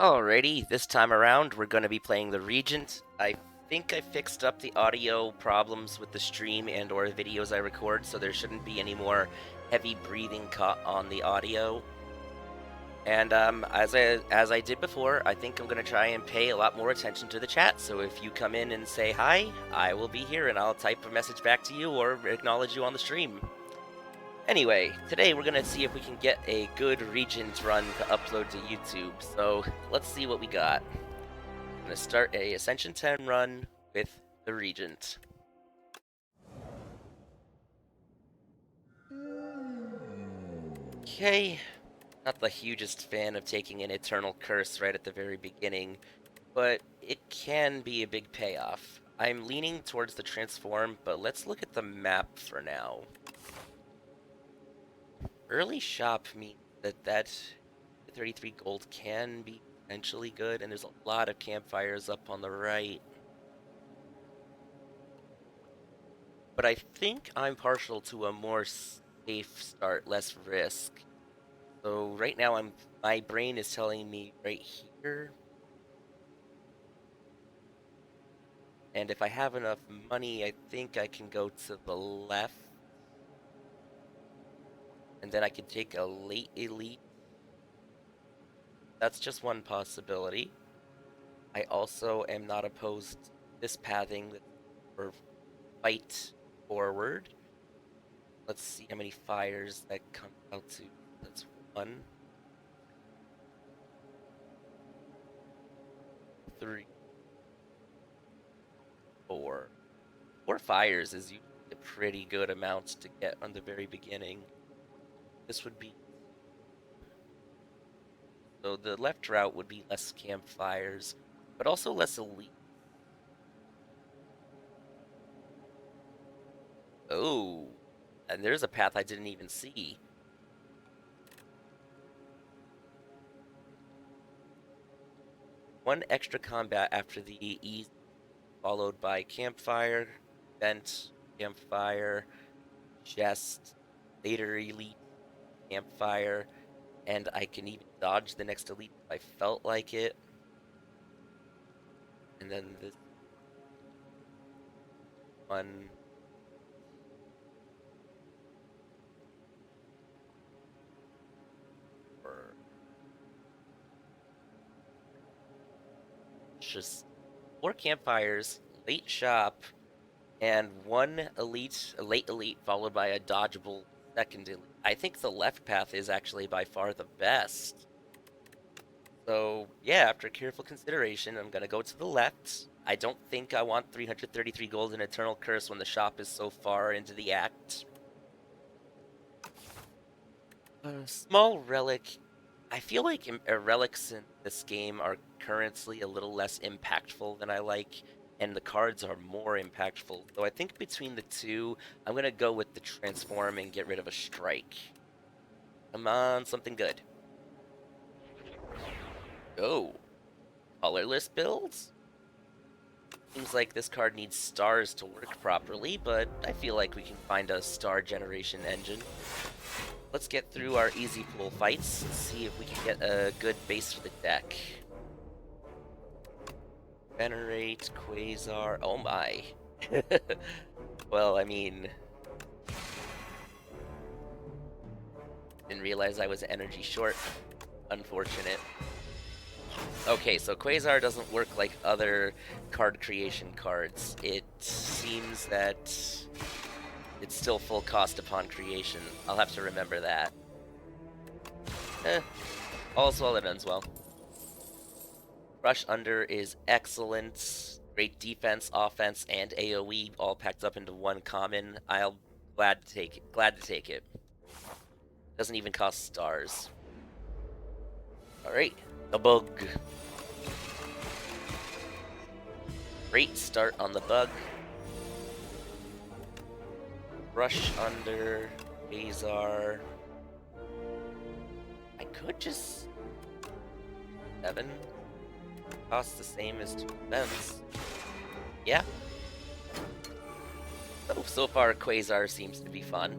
Alrighty, this time around we're going to be playing the Regent. I think I fixed up the audio problems with the stream and or videos I record, so there shouldn't be any more heavy breathing caught on the audio. And as I did before, I think I'm going to try and pay a lot more attention to the chat. So if you come in and say hi, I will be here and I'll type a message back to you or acknowledge you on the stream. Anyway, today we're gonna see if we can get a good Regent run to upload to YouTube, so let's see what we got. I'm gonna start a Ascension 10 run with the Regent. Okay, not the hugest fan of taking an Eternal Curse right at the very beginning, but it can be a big payoff. I'm leaning towards the Transform, but let's look at the map for now. Early shop means that 33 gold can be potentially good, and there's a lot of campfires up on the right. But I think I'm partial to a more safe start, less risk. So right now my brain is telling me right here. And if I have enough money, I think I can go to the left. And then I can take a late elite. That's just one possibility. I also am not opposed to this pathing or fight forward. Let's see how many fires that come out to. That's 1, 3, 4. 4 fires is usually a pretty good amount to get on the very beginning. This would be... So the left route would be less campfires, but also less elite. Oh, and there's a path I didn't even see. One extra combat after the ease, followed by campfire, vent, campfire, chest, later elite, campfire, and I can even dodge the next elite if I felt like it. And then this one. Just 4 campfires, late shop, and 1 elite, a late elite, followed by a dodgeable second elite. I think the left path is actually by far the best. So yeah, after careful consideration, I'm gonna go to the left. I don't think I want 333 gold in Eternal Curse when the shop is so far into the act. Small relic. I feel like relics in this game are currently a little less impactful than I like, and the cards are more impactful. So I think between the two, I'm gonna go with the transform and get rid of a strike. Come on, something good. Oh, colorless builds? Seems like this card needs stars to work properly, but I feel like we can find a star generation engine. Let's get through our easy pool fights and see if we can get a good base for the deck. Venerate, Quasar, oh my. Well, I mean... Didn't realize I was energy short. Unfortunate. Okay, so Quasar doesn't work like other card creation cards. It seems that it's still full cost upon creation. I'll have to remember that. All's well that ends well. Rush Under is excellent. Great defense, offense, and AoE all packed up into one common. I'll glad to take it. Doesn't even cost stars. Alright, the bug. Great start on the bug. Rush Under, Azar. I could just 7. Costs the same as 2 events. Yeah. So far, Quasar seems to be fun.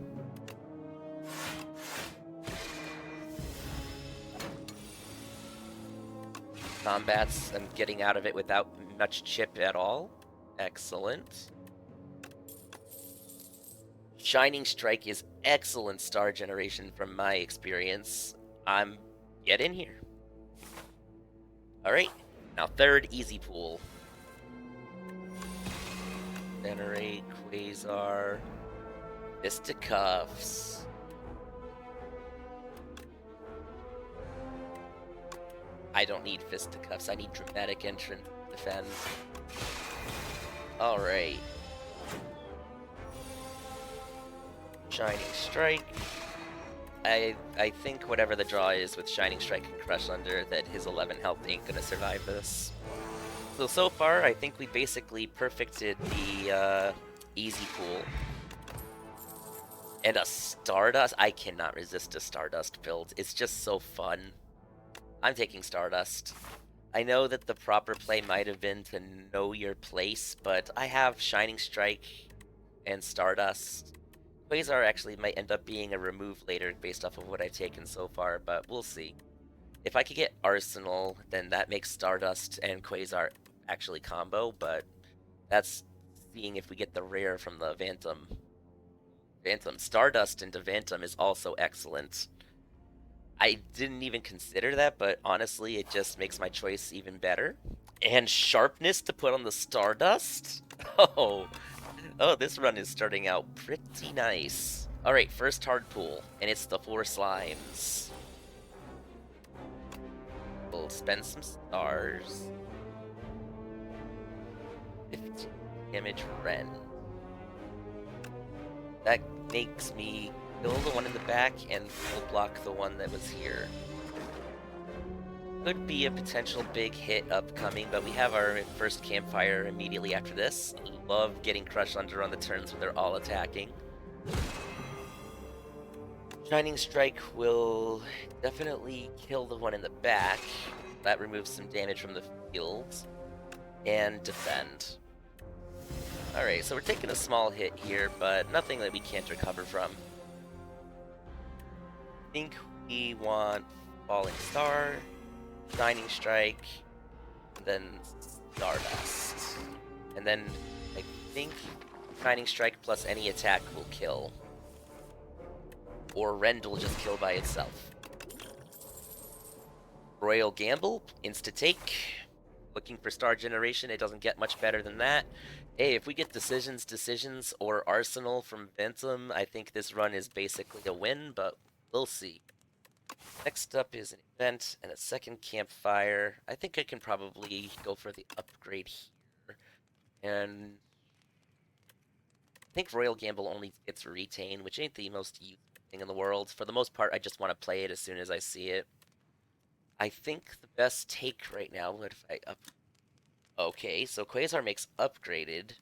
combats and getting out of it without much chip at all. Excellent. Shining Strike is excellent star generation from my experience. Get in here. Alright, now third easy pool. Venerate, Quasar, Fisticuffs. I don't need Fisticuffs, I need Dramatic Entrance to defend. Alright. Shining Strike. I think whatever the draw is with Shining Strike and Crush Under, that his 11 health ain't gonna survive this. So far, I think we basically perfected the easy pool. And a Stardust? I cannot resist a Stardust build. It's just so fun. I'm taking Stardust. I know that the proper play might have been to know your place, but I have Shining Strike and Stardust. Quasar actually might end up being a remove later based off of what I've taken so far, but we'll see. If I could get Arsenal, then that makes Stardust and Quasar actually combo, but that's seeing if we get the rare from the Phantom. Stardust into Phantom is also excellent. I didn't even consider that, but honestly, it just makes my choice even better. And Sharpness to put on the Stardust? Oh, this run is starting out pretty nice. Alright, first hard pull, and it's the 4 slimes. We'll spend some stars. 15 damage Ren. That makes me kill the one in the back and full block the one that was here. Could be a potential big hit upcoming, but we have our first campfire immediately after this. Love getting Crush Under on the turns when they're all attacking. Shining Strike will definitely kill the one in the back. That removes some damage from the field. And defend. Alright, so we're taking a small hit here, but nothing that we can't recover from. I think we want Falling Star, Shining Strike, then Stardust. And then I think Shining Strike plus any attack will kill. Or Rend will just kill by itself. Royal Gamble, insta-take. Looking for star generation, it doesn't get much better than that. Hey, if we get decisions, or Arsenal from Phantom, I think this run is basically a win, but we'll see. Next up is an event and a second campfire. I think I can probably go for the upgrade here. And I think Royal Gamble only gets retain, which ain't the most useful thing in the world. For the most part, I just want to play it as soon as I see it. I think the best take right now, what if I up... Okay, so Quasar makes upgraded.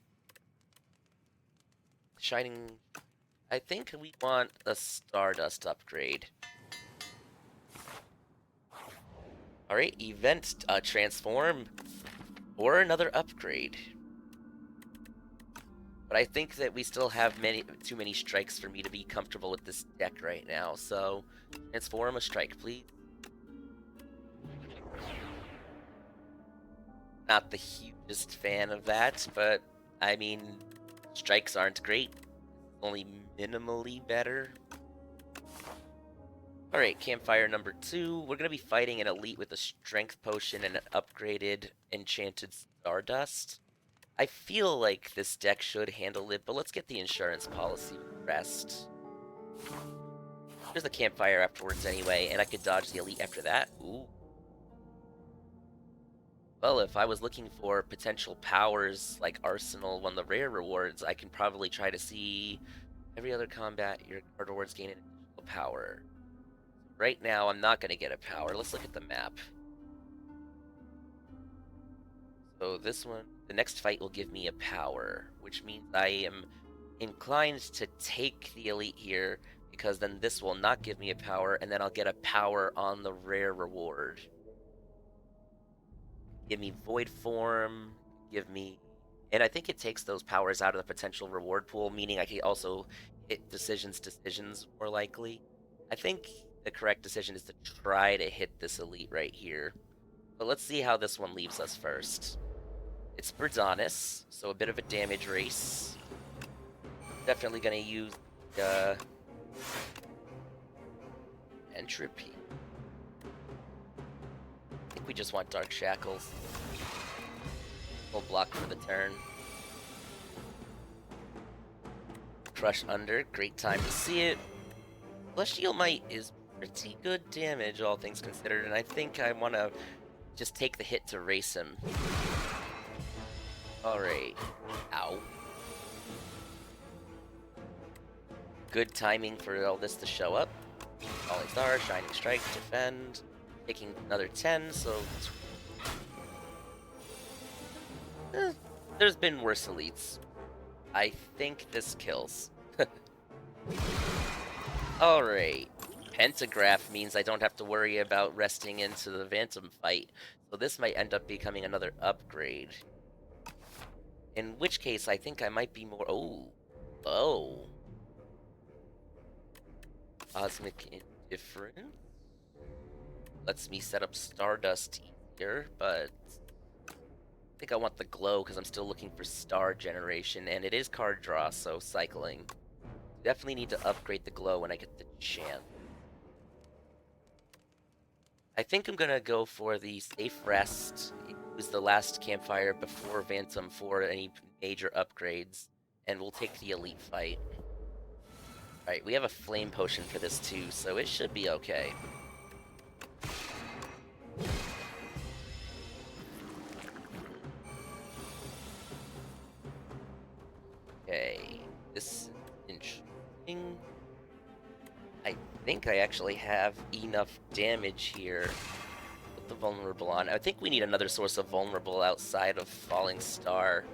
Shining... I think we want a Stardust upgrade. Alright, event, transform, or another upgrade. But I think that we still have too many strikes for me to be comfortable with this deck right now, so transform a strike, please. Not the hugest fan of that, but I mean, strikes aren't great, only minimally better. Alright, campfire number 2. We're going to be fighting an elite with a strength potion and an upgraded enchanted Stardust. I feel like this deck should handle it, but let's get the insurance policy rest. There's the campfire afterwards anyway, and I could dodge the elite after that. Ooh. Well, if I was looking for potential powers like Arsenal on the rare rewards, I can probably try to see every other combat your card rewards gain an additional power. Right now, I'm not going to get a power. Let's look at the map. So this one, the next fight will give me a power, which means I am inclined to take the elite here, because then this will not give me a power, and then I'll get a power on the rare reward. Give me Void Form, give me... And I think it takes those powers out of the potential reward pool, meaning I can also hit decisions more likely. I think the correct decision is to try to hit this elite right here. But let's see how this one leaves us first. It's Birdonis, so a bit of a damage race. Definitely gonna use Entropy. I think we just want Dark Shackles. We'll block for the turn. Crush Under, great time to see it. Celestial Might is pretty good damage, all things considered, and I think I want to just take the hit to race him. Alright. Ow. Good timing for all this to show up. Falling Star, Shining Strike, defend. Taking another 10, so... there's been worse elites. I think this kills. Alright. Pentagraph means I don't have to worry about resting into the Phantom fight, so this might end up becoming another upgrade. In which case, I think I might be more... Oh. Cosmic Indifference? Lets me set up Stardust easier, but... I think I want the Glow because I'm still looking for star generation, and it is card draw, so cycling. Definitely need to upgrade the Glow when I get the chance. I think I'm gonna go for the Safe Rest. Use the last campfire before Phantom for any major upgrades, and we'll take the Elite fight. Alright, we have a Flame Potion for this too, so it should be okay. Okay, this is interesting. I think I actually have enough damage here. Put the Vulnerable on. I think we need another source of Vulnerable outside of Falling Star.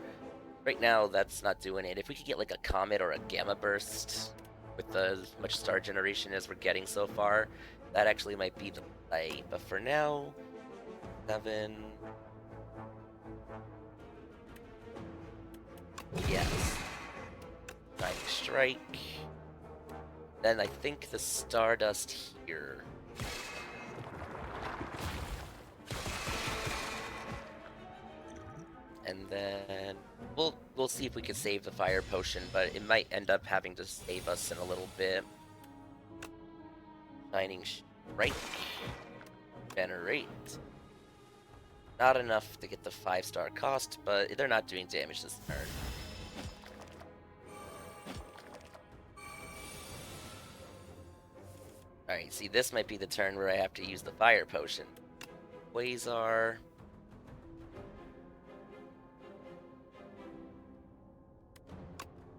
Right now, that's not doing it. If we could get like a Comet or a Gamma Burst with as much star generation as we're getting so far, that actually might be the play. But for now, 7... Yes. Shining Strike. Then I think the Stardust here. And then we'll see if we can save the Fire Potion, but it might end up having to save us in a little bit. Shining Strike. Venerate. Not enough to get the 5-star cost, but they're not doing damage this turn. Alright, see, this might be the turn where I have to use the Fire Potion. Quasar.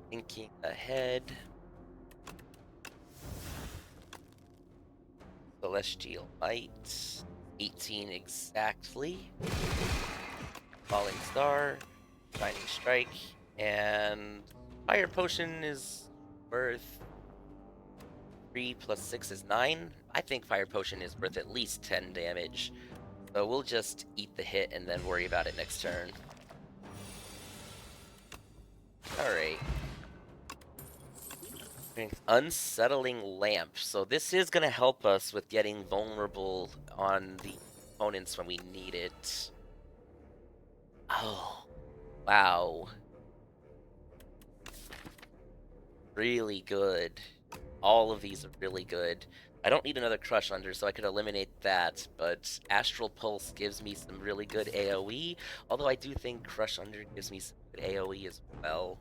Thinking ahead. Celestial Might. 18 exactly. Falling Star. Shining Strike. And Fire Potion is worth 3 plus 6 is 9. I think Fire Potion is worth at least 10 damage. So we'll just eat the hit and then worry about it next turn. Alright. Unsettling Lamp. So this is going to help us with getting vulnerable on the opponents when we need it. Oh. Wow. Really good. All of these are really good. I don't need another Crush Under, so I could eliminate that, but Astral Pulse gives me some really good AoE, although I do think Crush Under gives me some good AoE as well.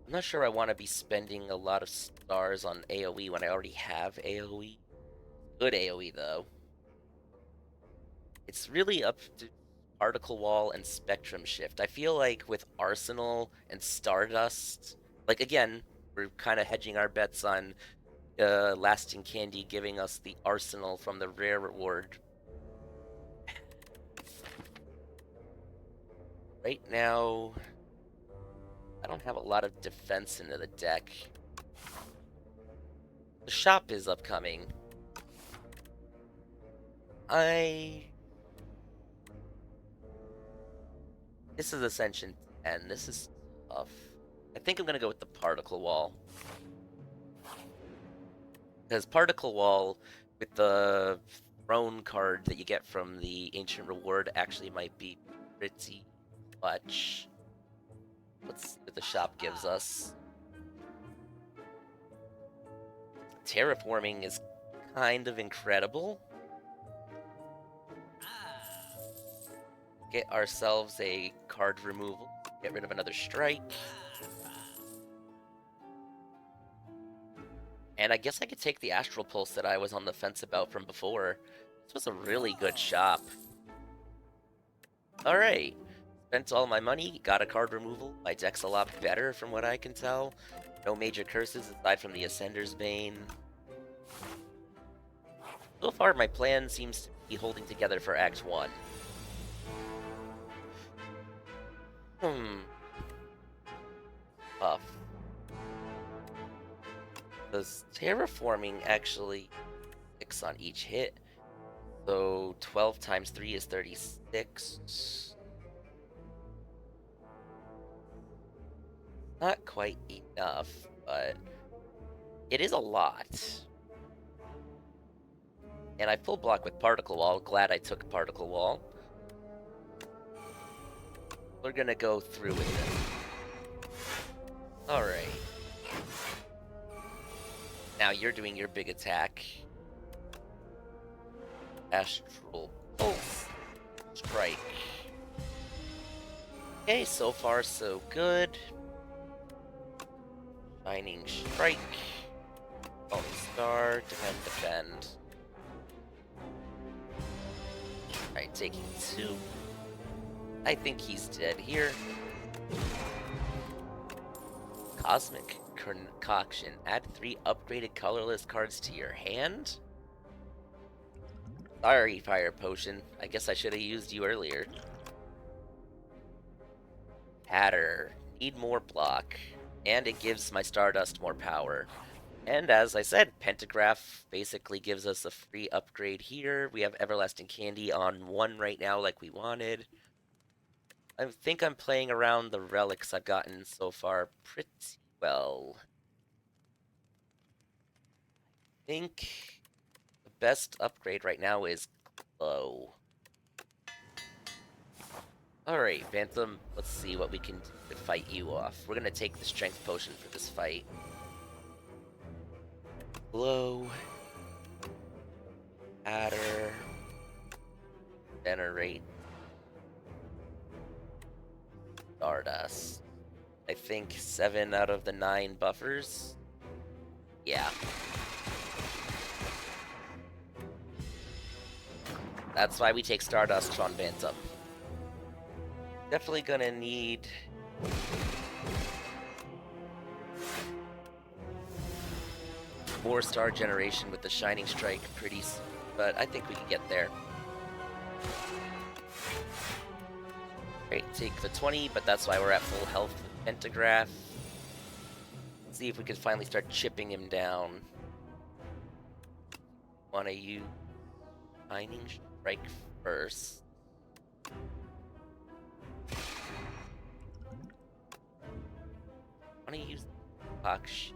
I'm not sure I want to be spending a lot of stars on AoE when I already have AoE. Good AoE, though. It's really up to Particle Wall and Spectrum Shift. I feel like with Arsenal and Stardust, like, again, we're kind of hedging our bets on Lasting Candy giving us the Arsenal from the rare reward. Right now, I don't have a lot of defense into the deck. The shop is upcoming. This is Ascension 10. This is tough. I think I'm gonna go with the Particle Wall. Because Particle Wall, with the throne card that you get from the Ancient Reward actually might be pretty much. Let's see what the shop gives us. Terraforming is kind of incredible. Get ourselves a card removal. Get rid of another strike. And I guess I could take the Astral Pulse that I was on the fence about from before. This was a really good shop. Alright. Spent all my money, got a card removal. My deck's a lot better from what I can tell. No major curses aside from the Ascender's Bane. So far, my plan seems to be holding together for Act 1. Tough. Does terraforming actually 6 on each hit? So 12 times 3 is 36. Not quite enough, but it is a lot. And I full block with Particle Wall. Glad I took Particle Wall. We're gonna go through with it. Alright. Now you're doing your big attack. Astral Pulse. Strike. Okay, so far so good. Shining Strike. Falling Star. Defend. Alright, taking 2. I think he's dead here. Cosmic Concoction. Add 3 upgraded colorless cards to your hand? Sorry, Fire Potion. I guess I should have used you earlier. Hatter. Need more block. And it gives my Stardust more power. And as I said, Pentagraph basically gives us a free upgrade here. We have Everlasting Candy on 1 right now like we wanted. I think I'm playing around the relics I've gotten so far pretty well. I think the best upgrade right now is Glow. Alright, Phantom, let's see what we can do to fight you off. We're gonna take the Strength Potion for this fight. Glow. Adder. Generate. Stardust. I think 7 out of the 9 buffers. Yeah. That's why we take Stardust on Phantom. Definitely gonna need more star generation with the Shining Strike pretty soon, but I think we can get there. Great, take the 20, but that's why we're at full health with Pentagraph. Let's see if we can finally start chipping him down. Wanna use Shining Strike first. Wanna use Fox.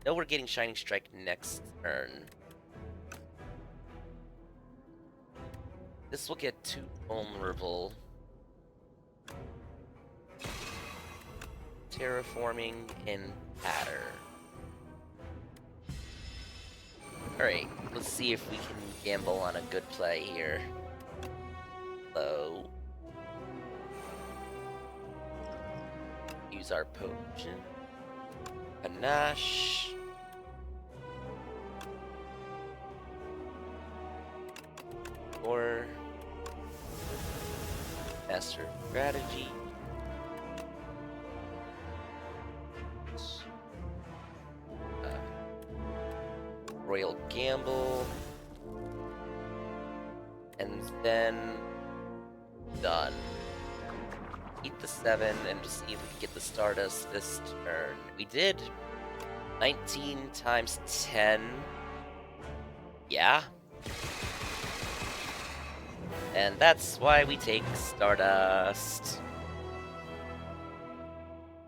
No, we're getting Shining Strike next turn. This will get too vulnerable. Terraforming and Adder. Alright, let's see if we can gamble on a good play here. Low. Use our potion. Panache. Or Master Strategy. Royal Gamble. And then done. Eat the 7 and just see if we can get the Stardust this turn. We did. 19 times 10. Yeah. And that's why we take Stardust.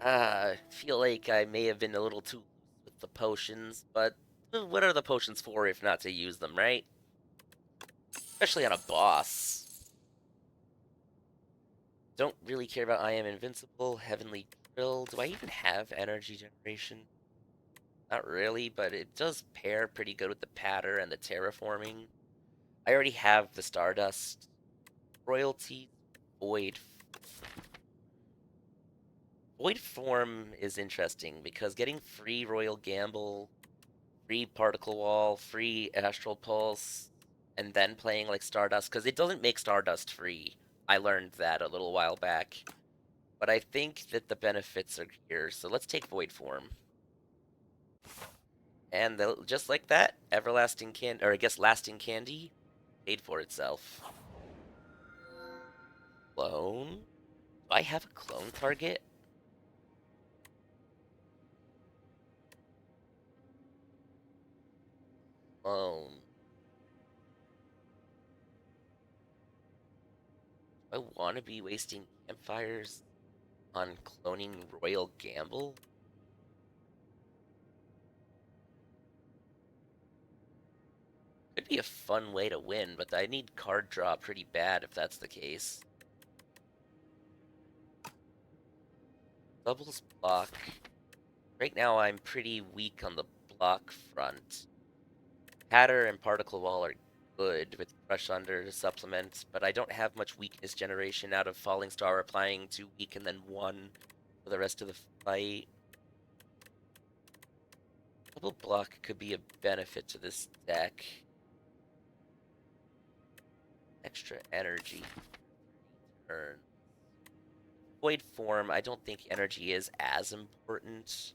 I feel like I may have been a little too loose with the potions, but What are the potions for if not to use them, right? Especially on a boss. Don't really care about I am invincible, heavenly drill. Do I even have energy generation? Not really, but it does pair pretty good with the patter and the terraforming. I already have the Stardust. Royalty, Void. Void form is interesting because getting free Royal Gamble, free Particle Wall, free Astral Pulse, and then playing like Stardust, because it doesn't make Stardust free. I learned that a little while back. But I think that the benefits are here, so let's take Void form. And just like that, Everlasting Candy, or I guess Lasting Candy, paid for itself. Clone? Do I have a clone target? Clone. Do I want to be wasting campfires on cloning Royal Gamble? Could be a fun way to win, but I need card draw pretty bad if that's the case. Doubles block. Right now I'm pretty weak on the block front. Patter and Particle Wall are good with Crush Under to supplement, but I don't have much weakness generation out of Falling Star applying 2 weak and then 1 for the rest of the fight. Double block could be a benefit to this deck. Extra energy. Turn. Void form, I don't think energy is as important.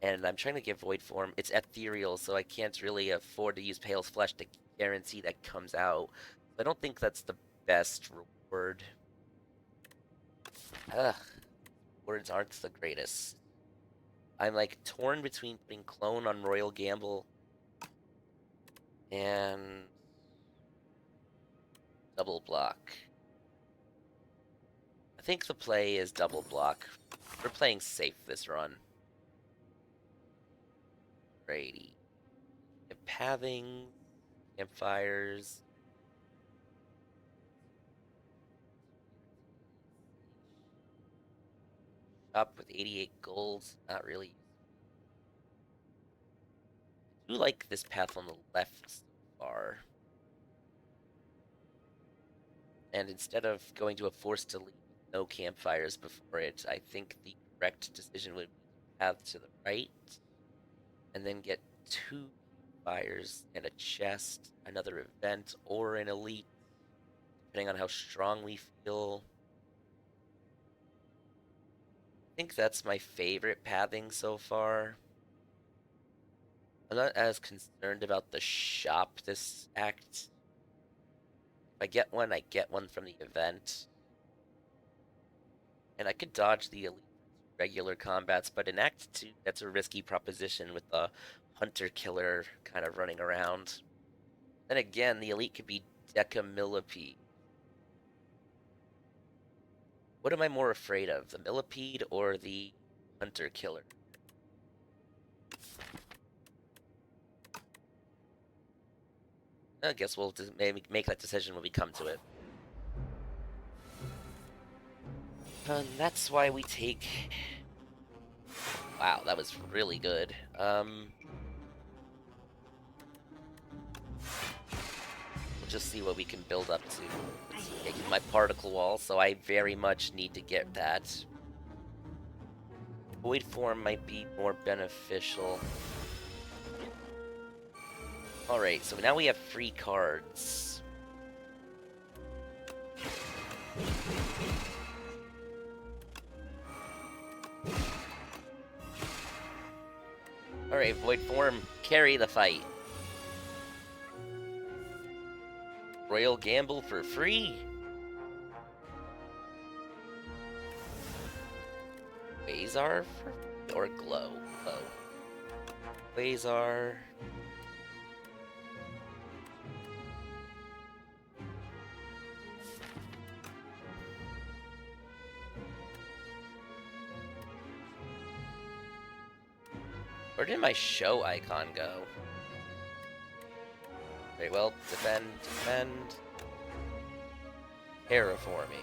And I'm trying to get Void form. It's ethereal, so I can't really afford to use Pale's Flesh to guarantee that comes out. I don't think that's the best reward. Ugh. Words aren't the greatest. I'm like torn between putting Clone on Royal Gamble and double block. I think the play is double block. We're playing safe this run. Brady. Pathing, campfires. Up with 88 gold. Not really. I do like this path on the left so far. And instead of going to a forced delete with no campfires before it, I think the correct decision would be path to the right. And then get 2 campfires and a chest, another event, or an elite, depending on how strong we feel. I think that's my favorite pathing so far. I'm not as concerned about the shop this act. If I get one from the event. And I could dodge the elite regular combats, but in Act 2, that's a risky proposition with the hunter-killer kind of running around. Then again, the elite could be Decamillipede. What am I more afraid of, the Millipede or the hunter-killer? I guess we'll just maybe make that decision when we come to it. And that's why we take... Wow, that was really good. We'll just see what we can build up to. Taking my particle wall, so I very much need to get that. Void form might be more beneficial. Alright, so now we have free cards. Alright, Void form, carry the fight. Royal Gamble for free. Quasar or Glow? Glow. Quasar. Where did my show icon go? Very well. Defend, defend. Terraforming.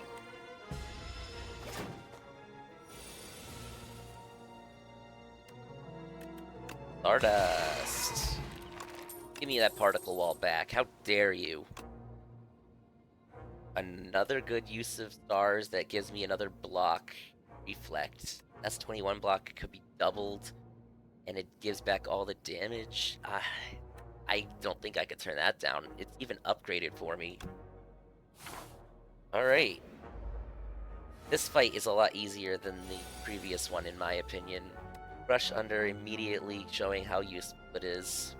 Stardust. Give me that particle wall back. How dare you? Another good use of stars that gives me another block. Reflect. That's 21 block could be doubled, and it gives back all the damage. I don't think I could turn that down. It's even upgraded for me. Alright. This fight is a lot easier than the previous one, in my opinion. Rush under immediately showing how useful it is.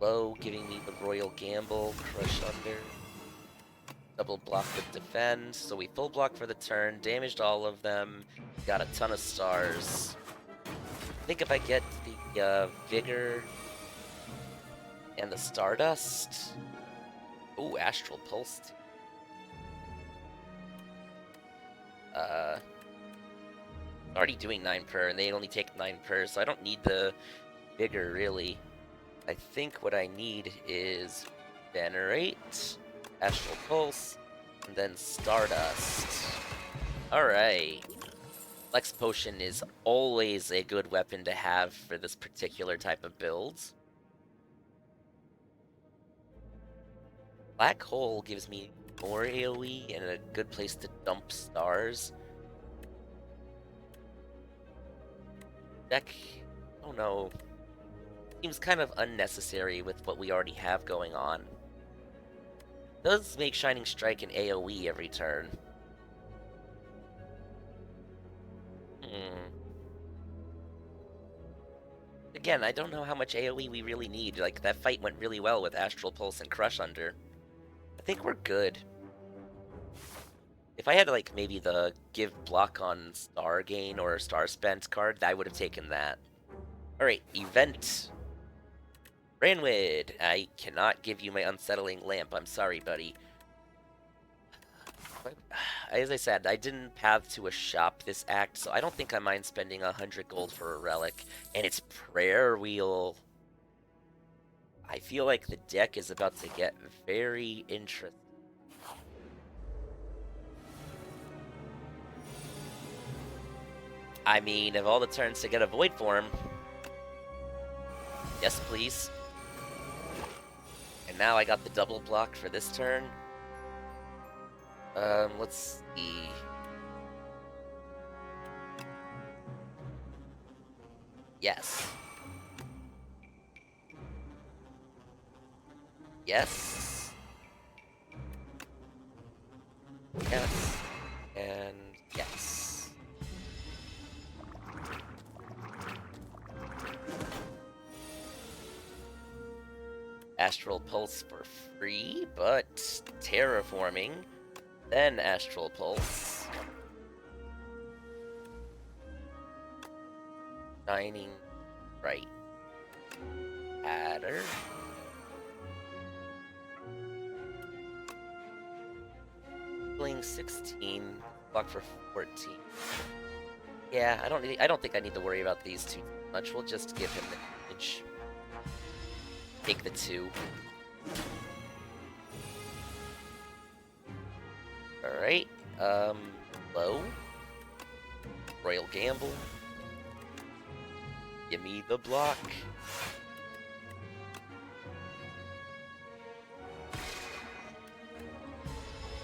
Low, giving me the Royal Gamble. Crush under. Double block with defend. So we full block for the turn. Damaged all of them. Got a ton of stars. I think if I get the Vigor and the Stardust. Ooh, Astral Pulse. Already doing 9 per, and they only take 9 per, so I don't need the Vigor, really. I think what I need is Venerate, Astral Pulse, and then Stardust. Alright. Flex Potion is always a good weapon to have for this particular type of build. Black Hole gives me more AoE and a good place to dump stars. Deck, I don't know. Seems kind of unnecessary with what we already have going on. Does make Shining Strike an AoE every turn. Again, I don't know how much AoE we really need. Like, that fight went really well with Astral Pulse and Crush Under. I think we're good. If I had, like, maybe the give block on Star Gain or Star Spent card, I would have taken that. Alright, Event. Ranwid, I cannot give you my Unsettling Lamp. I'm sorry, buddy. As I said, I didn't path to a shop this act, so I don't think I mind spending 100 gold for a relic. And it's Prayer Wheel. I feel like the deck is about to get very interesting. I mean, of all the turns to get a Void Form, yes please. And now I got the double block for this turn. Let's see. Yes. Yes. Yes. And yes. Astral Pulse for free, but Terraforming, then Astral Pulse. Shining Right. Adder. Healing 16, block for 14. Yeah, I don't think I need to worry about these too much. We'll just give him the damage. Take the 2. Alright, low. Royal Gamble. Give me the block.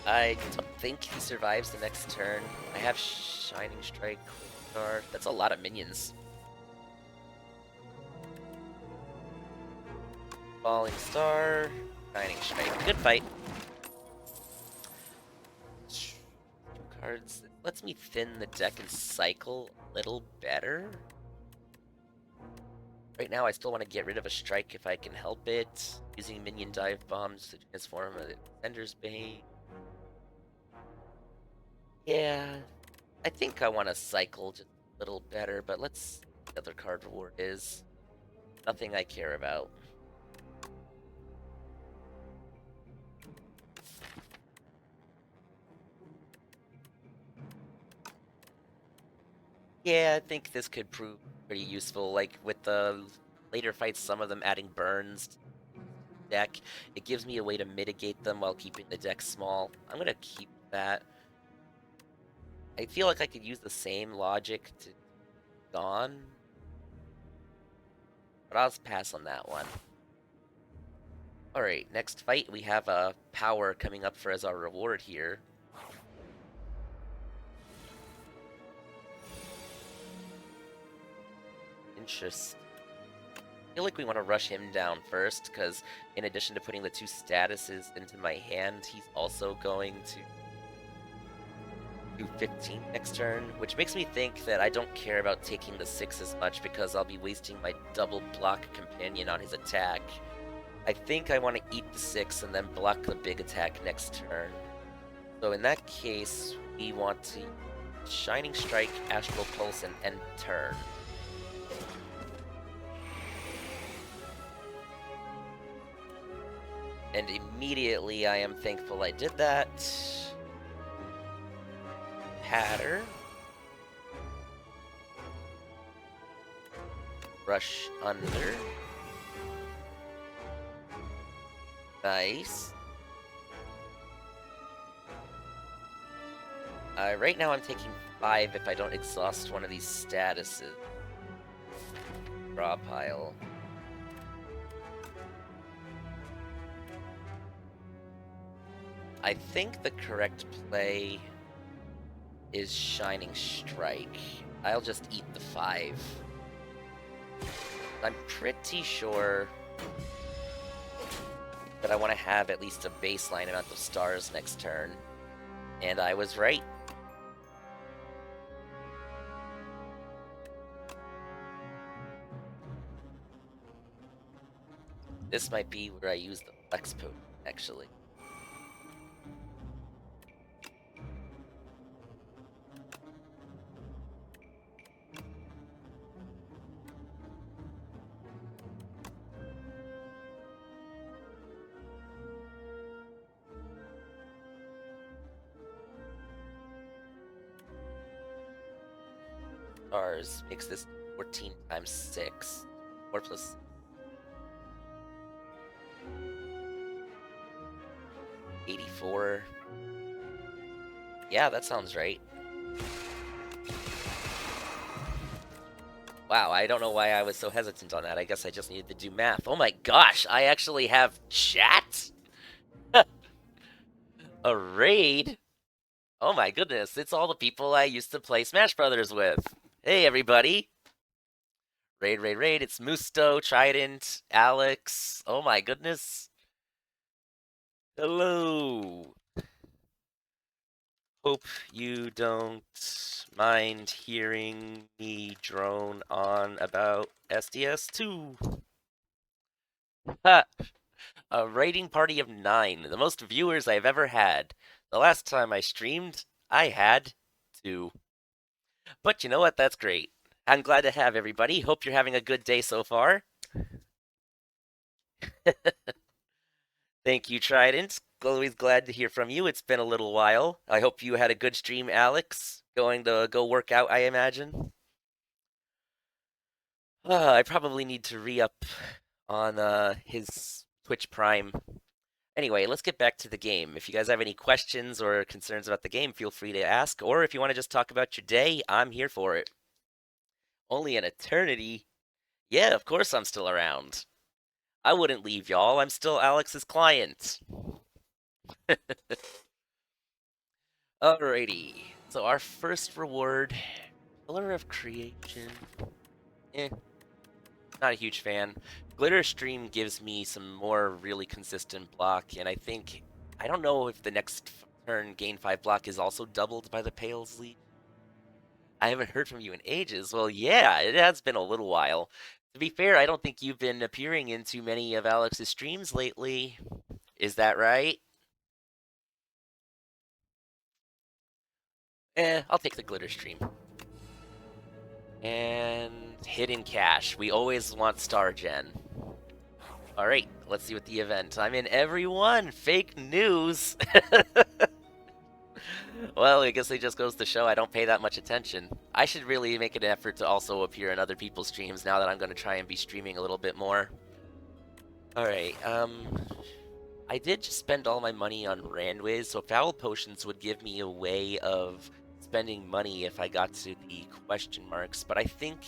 I don't think he survives the next turn. I have Shining Strike, Quick Guard. That's a lot of minions. Falling Star, Shining Strike. Good fight. 2 cards. It lets me thin the deck and cycle a little better. Right now, I still want to get rid of a strike if I can help it. Using minion dive bombs to transform a Defender's Bane. Yeah, I think I want to cycle just a little better, but let's see what the other card reward is. Nothing I care about. Yeah, I think this could prove pretty useful, like with the later fights, some of them adding burns. deck. It gives me a way to mitigate them while keeping the deck small. I'm going to keep that. I feel like I could use the same logic to Dawn, but I'll pass on that one. Alright, next fight we have a power coming up for as our reward here. Interesting. I feel like we want to rush him down first, because in addition to putting the 2 statuses into my hand, he's also going to do 15 next turn, which makes me think that I don't care about taking the 6 as much, because I'll be wasting my double block companion on his attack. I think I want to eat the 6 and then block the big attack next turn. So in that case, we want to Shining Strike, Astral Pulse, and end turn. And immediately I am thankful I did that. Patter. Rush under. Nice. Right now I'm taking 5 if I don't exhaust one of these statuses. Draw pile. I think the correct play is Shining Strike. I'll just eat the 5. I'm pretty sure that I want to have at least a baseline amount of stars next turn. And I was right. This might be where I use the Flex Potion, actually. Stars makes this 14 times 6. 4 plus 84. Yeah, that sounds right. Wow, I don't know why I was so hesitant on that. I guess I just needed to do math. Oh my gosh, I actually have chat? A raid? Oh my goodness, it's all the people I used to play Smash Brothers with. Hey everybody. Raid, it's Musto, Trident, Alex. Oh my goodness. Hello. Hope you don't mind hearing me drone on about SDS2. Ha! A raiding party of 9, the most viewers I've ever had. The last time I streamed, I had 2. But you know what? That's great. I'm glad to have everybody. Hope you're having a good day so far. Thank you, Trident. Always glad to hear from you. It's been a little while. I hope you had a good stream, Alex. Going to go work out, I imagine. I probably need to re-up on his Twitch Prime. Anyway, let's get back to the game. If you guys have any questions or concerns about the game, feel free to ask. Or if you want to just talk about your day, I'm here for it. Only an eternity? Yeah, of course I'm still around. I wouldn't leave y'all. I'm still Alex's client. Alrighty. So our first reward, Pillar of Creation. Not a huge fan. Glitter Stream gives me some more really consistent block, and I don't know if the next turn gain 5 block is also doubled by the Pale's Lead. I haven't heard from you in ages. Well, yeah, it has been a little while. To be fair, I don't think you've been appearing in too many of Alex's streams lately. Is that right? I'll take the Glitter Stream. And Hidden Cache. We always want Star Gen. Alright, let's see what the event. I'm in every one! Fake news! Well, I guess it just goes to show I don't pay that much attention. I should really make an effort to also appear in other people's streams now that I'm going to try and be streaming a little bit more. Alright, I did just spend all my money on Randways, so Foul Potions would give me a way of spending money if I got to the question marks, but I think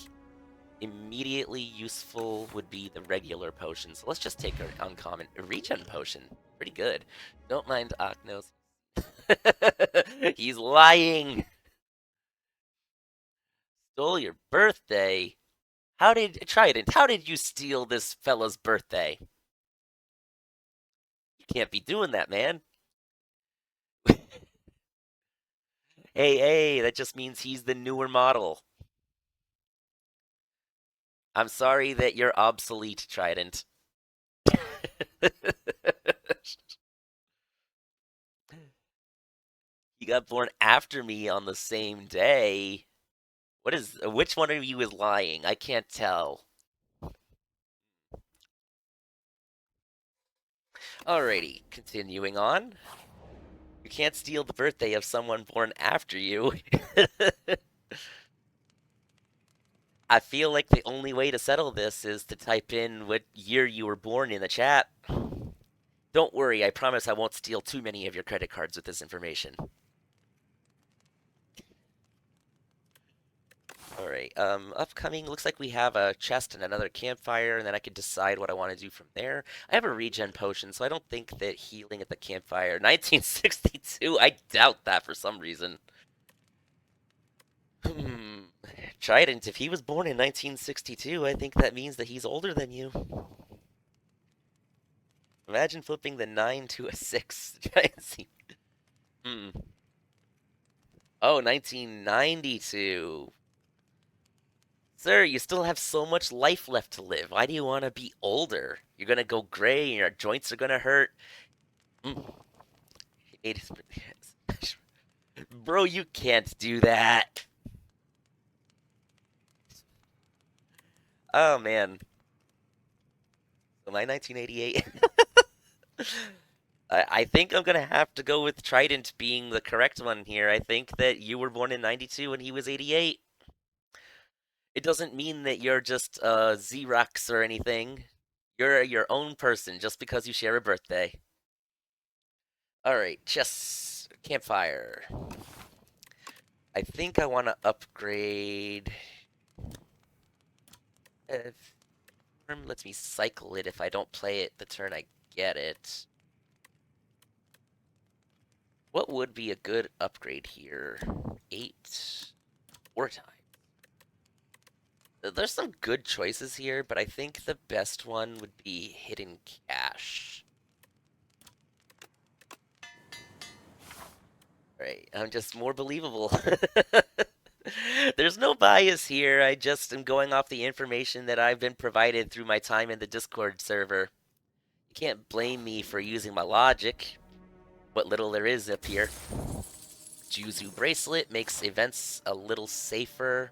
immediately useful would be the regular potion. So let's just take an uncommon regen potion. Pretty good. Don't mind Aknos. He's lying. Stole your birthday. How did you steal this fella's birthday? You can't be doing that, man. Hey, that just means he's the newer model. I'm sorry that you're obsolete, Trident. He got born after me on the same day. Which one of you is lying? I can't tell. Alrighty, continuing on. You can't steal the birthday of someone born after you. I feel like the only way to settle this is to type in what year you were born in the chat. Don't worry, I promise I won't steal too many of your credit cards with this information. Alright, upcoming, looks like we have a chest and another campfire, and then I can decide what I want to do from there. I have a regen potion, so I don't think that healing at the campfire... 1962? I doubt that for some reason. Trident, if he was born in 1962, I think that means that he's older than you. Imagine flipping the 9 to a 6. Oh, 1992. Sir, you still have so much life left to live. Why do you want to be older? You're gonna go gray and your joints are gonna hurt. Bro, you can't do that. Oh, man. Am I 1988? I think I'm gonna have to go with Trident being the correct one here. I think that you were born in 92 and he was 88. It doesn't mean that you're just Xerox or anything. You're your own person just because you share a birthday. Alright, chess campfire. I think I want to upgrade. Lets me cycle it if I don't play it the turn I get it. What would be a good upgrade here? 8 4 times. There's some good choices here, but I think the best one would be hidden cash. Right, I'm just more believable. There's no bias here. I just am going off the information that I've been provided through my time in the Discord server. You can't blame me for using my logic. What little there is up here. Juzu Bracelet makes events a little safer.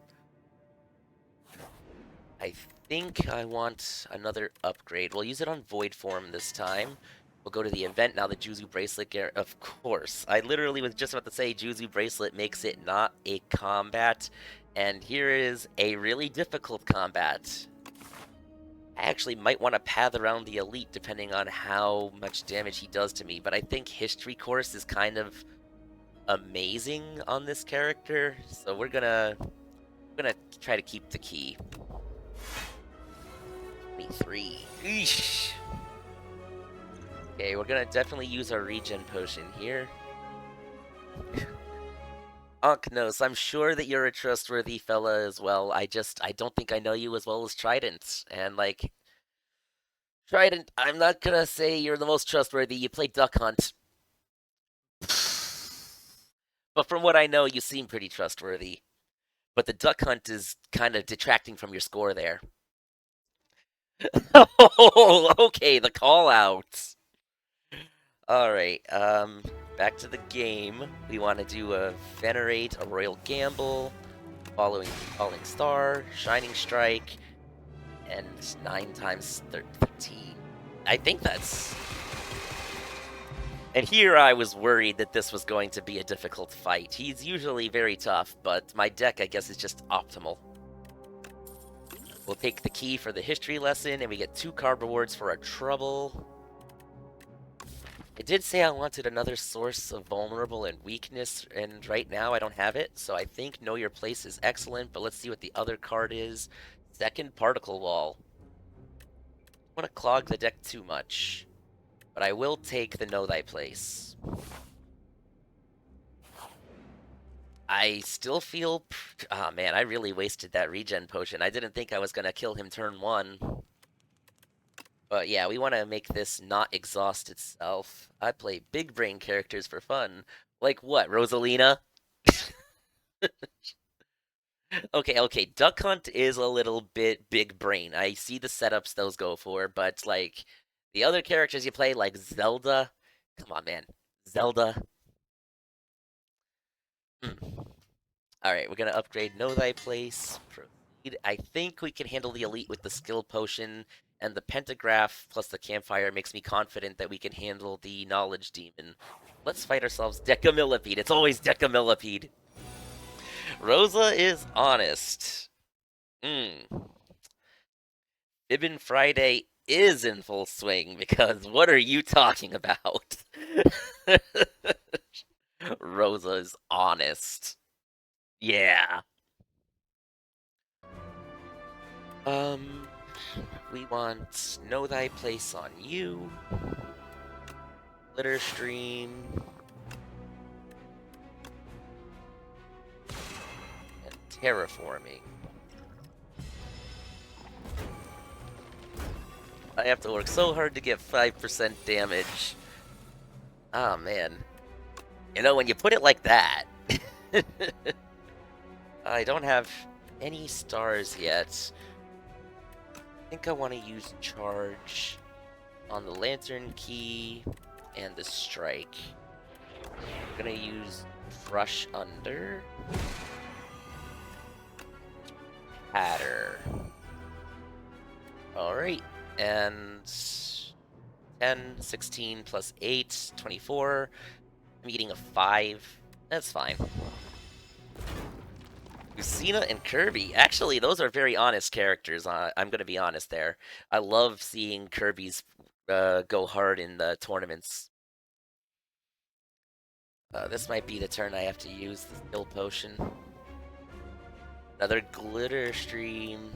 I think I want another upgrade. We'll use it on Void Form this time. We'll go to the event now. The Juzu Bracelet, of course. I literally was just about to say Juzu Bracelet makes it not a combat. And here is a really difficult combat. I actually might want to path around the elite depending on how much damage he does to me. But I think History Course is kind of amazing on this character. So we're gonna try to keep the key. 23. Eesh. Okay, we're gonna definitely use our regen potion here. Onknos, I'm sure that you're a trustworthy fella as well. I don't think I know you as well as Trident. And, like, Trident, I'm not gonna say you're the most trustworthy. You play Duck Hunt. But from what I know, you seem pretty trustworthy. But the Duck Hunt is kind of detracting from your score there. Oh, okay, the call-outs. Alright, back to the game. We want to do a Venerate, a Royal Gamble, Falling Star, Shining Strike, and 9 times 13. I think that's... And here I was worried that this was going to be a difficult fight. He's usually very tough, but my deck, I guess, is just optimal. We'll take the key for the history lesson, and we get 2 card rewards for our trouble. It did say I wanted another source of vulnerable and weakness, and right now I don't have it, so I think Know Your Place is excellent, but let's see what the other card is. Second Particle Wall. I want to clog the deck too much, but I will take the Know Thy Place. I still feel... Ah, man, I really wasted that regen potion. I didn't think I was going to kill him turn 1. But yeah, we want to make this not exhaust itself. I play big brain characters for fun. Like what, Rosalina? Okay, Duck Hunt is a little bit big brain. I see the setups those go for, but like the other characters you play, like Zelda, come on, man, Zelda. All right, we're gonna upgrade Know Thy Place. Proceed. I think we can handle the elite with the skill potion, and the pentagraph plus the campfire makes me confident that we can handle the knowledge demon. Let's fight ourselves Decamillipede. It's always Decamillipede. Rosa is honest. Fibbin Friday is in full swing, because what are you talking about? Rosa is honest. Yeah. We want Know Thy Place on you. Glitter Stream. And Terraforming. I have to work so hard to get 5% damage. Ah, man. You know, when you put it like that... I don't have any stars yet. I think I want to use charge on the lantern key and the strike. I'm gonna use brush under. Patter. Alright, and 10, 16 plus 8, 24. I'm eating a 5. That's fine. Lucina and Kirby. Actually, those are very honest characters. I'm going to be honest there. I love seeing Kirby's go hard in the tournaments. This might be the turn I have to use the skill potion. Another glitter stream.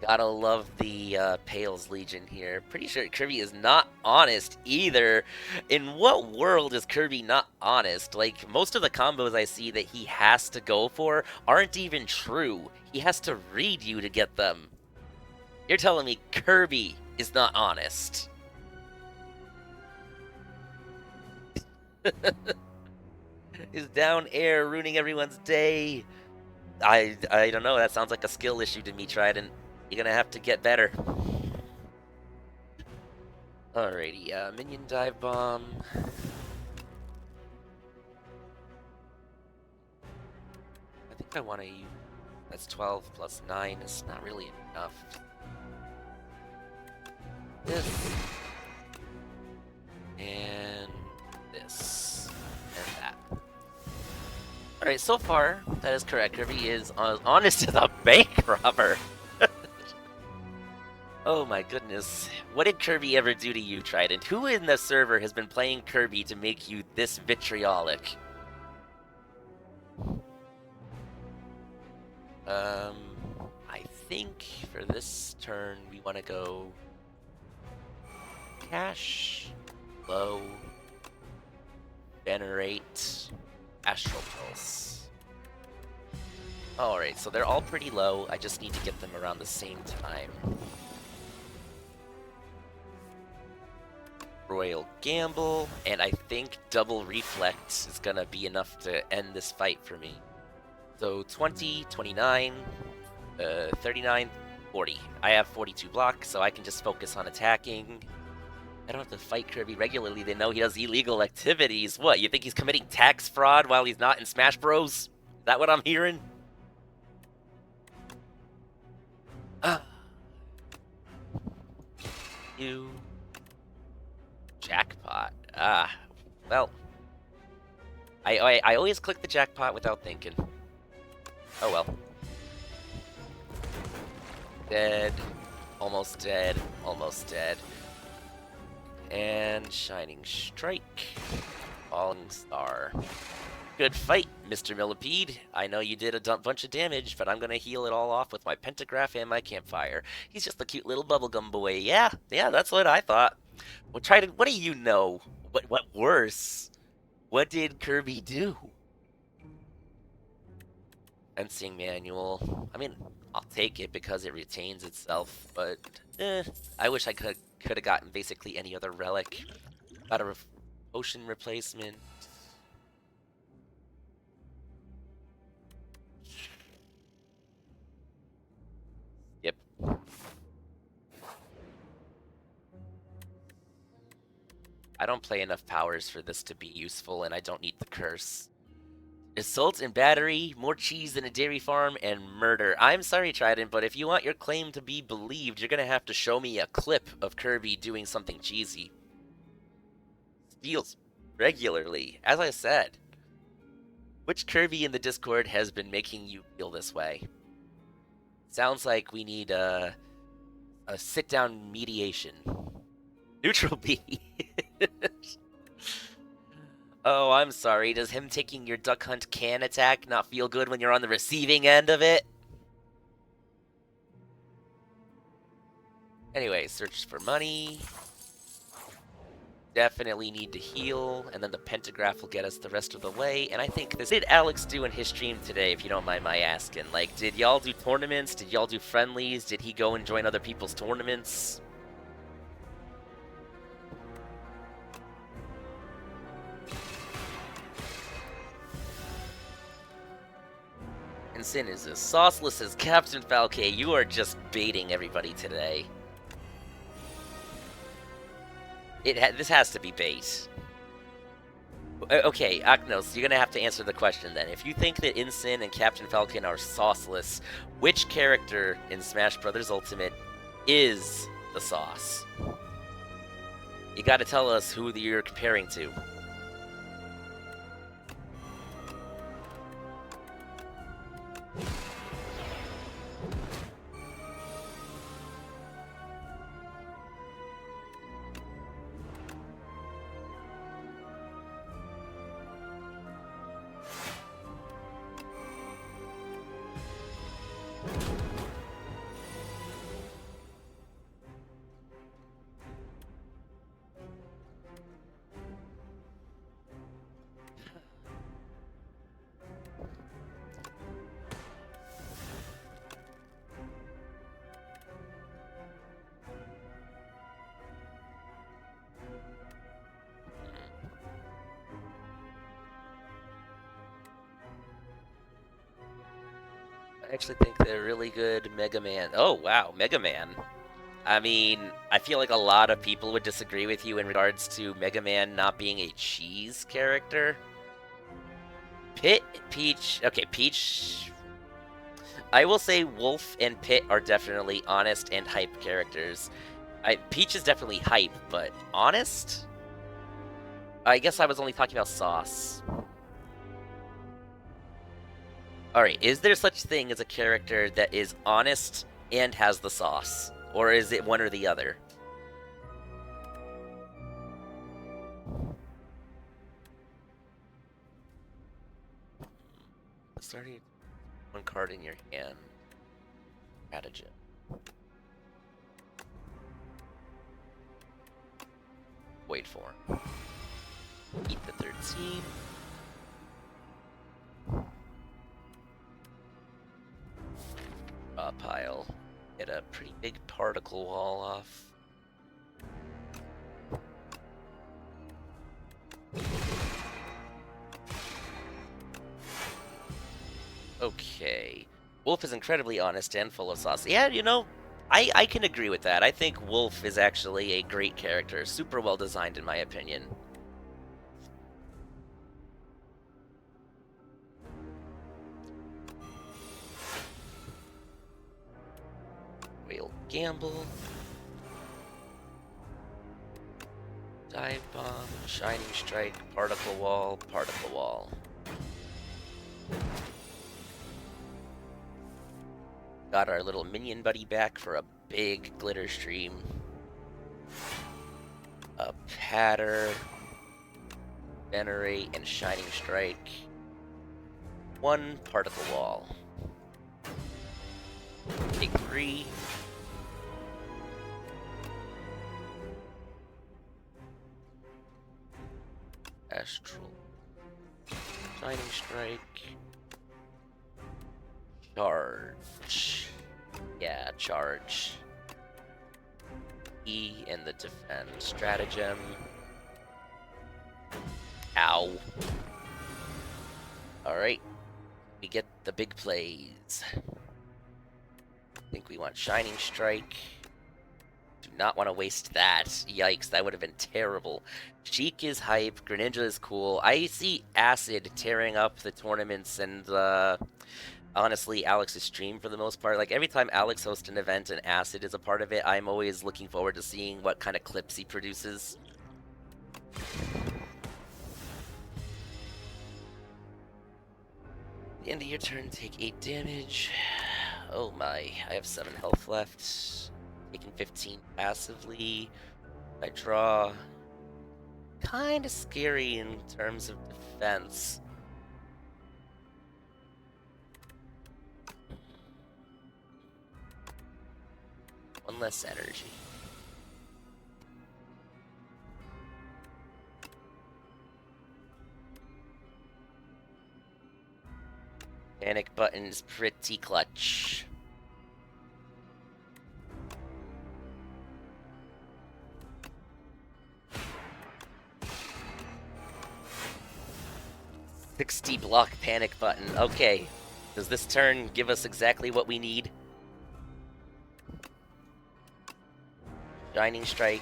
Gotta love the Pales Legion here. Pretty sure Kirby is not honest either. In what world is Kirby not honest? Like, most of the combos I see that he has to go for aren't even true. He has to read you to get them. You're telling me Kirby is not honest. His down air ruining everyone's day. I don't know, that sounds like a skill issue to me, Trident. You're gonna have to get better. Alrighty, minion dive bomb. I think I want to use... That's 12 plus 9. It's not really enough. This. And this. And that. Alright, so far, that is correct. Kirby is honest as a bank robber. Oh my goodness. What did Kirby ever do to you, Trident? Who in the server has been playing Kirby to make you this vitriolic? I think for this turn we want to go Cash, Low, Venerate, Astral Pulse. Alright, so they're all pretty low. I just need to get them around the same time. Royal Gamble, and I think double Reflect is gonna be enough to end this fight for me. So 20, 29, 39, 40. I have 42 blocks, so I can just focus on attacking. I don't have to fight Kirby regularly. They know he does illegal activities. What, you think he's committing tax fraud while he's not in Smash Bros? Is that what I'm hearing? You... Jackpot. Well. I always click the jackpot without thinking. Oh well. Dead. Almost dead. Almost dead. And Shining Strike. Falling Star. Good fight, Mr. Millipede. I know you did a bunch of damage, but I'm gonna heal it all off with my pentagraph and my campfire. He's just a cute little bubblegum boy. Yeah, that's what I thought. Well, what do you know? What worse? What did Kirby do? Fencing manual. I mean, I'll take it because it retains itself, but I wish I could have gotten basically any other relic. Got a potion replacement. Yep. I don't play enough powers for this to be useful, and I don't need the curse. Assault and battery, more cheese than a dairy farm, and murder. I'm sorry, Trident, but if you want your claim to be believed, you're gonna have to show me a clip of Kirby doing something cheesy. Steals regularly, as I said. Which Kirby in the Discord has been making you feel this way? Sounds like we need a sit-down mediation. Neutral B. Oh, I'm sorry. Does him taking your Duck Hunt can attack not feel good when you're on the receiving end of it? Anyway, search for money. Definitely need to heal, and then the pentagraph will get us the rest of the way. And I think this did Alex do in his stream today, if you don't mind my asking. Like, did y'all do tournaments? Did y'all do friendlies? Did he go and join other people's tournaments? And Sin is as sauceless as Captain Falke. You are just baiting everybody today. This has to be bait. Okay, Aknos, you're gonna have to answer the question then. If you think that Ensign and Captain Falcon are sauceless, which character in Smash Bros. Ultimate is the sauce? You gotta tell us who you're comparing to. I actually think they're really good Mega Man. Oh, wow, Mega Man. I mean, I feel like a lot of people would disagree with you in regards to Mega Man not being a cheese character. Peach... Okay, Peach... I will say Wolf and Pit are definitely honest and hype characters. Peach is definitely hype, but honest? I guess I was only talking about sauce. Alright, is there such thing as a character that is honest and has the sauce? Or is it one or the other? Starting one card in your hand. Strategy. Wait for him. Eat the 13. Pile. Get a pretty big particle wall off. Okay. Wolf is incredibly honest and full of sauce. Yeah, you know, I can agree with that. I think Wolf is actually a great character. Super well designed in my opinion. Whale Gamble. Dive Bomb, Shining Strike, Particle Wall, Particle Wall. Got our little minion buddy back for a big glitter stream. A patter, venerate, and shining strike. One particle wall. Take 3. Astral. Shining strike. Charge. Yeah, charge. E in the defend stratagem. Ow. Alright. We get the big plays. I think we want Shining Strike. Do not want to waste that. Yikes, that would have been terrible. Sheik is hype. Greninja is cool. I see Acid tearing up the tournaments and honestly Alex's stream for the most part. Like every time Alex hosts an event and Acid is a part of it, I'm always looking forward to seeing what kind of clips he produces. The end of your turn, take 8 damage. Oh my, I have 7 health left. Taking 15 passively. I draw. Kinda scary in terms of defense. One less energy. Panic button is pretty clutch. "60 block panic button." Okay. Does this turn give us exactly what we need? Shining Strike,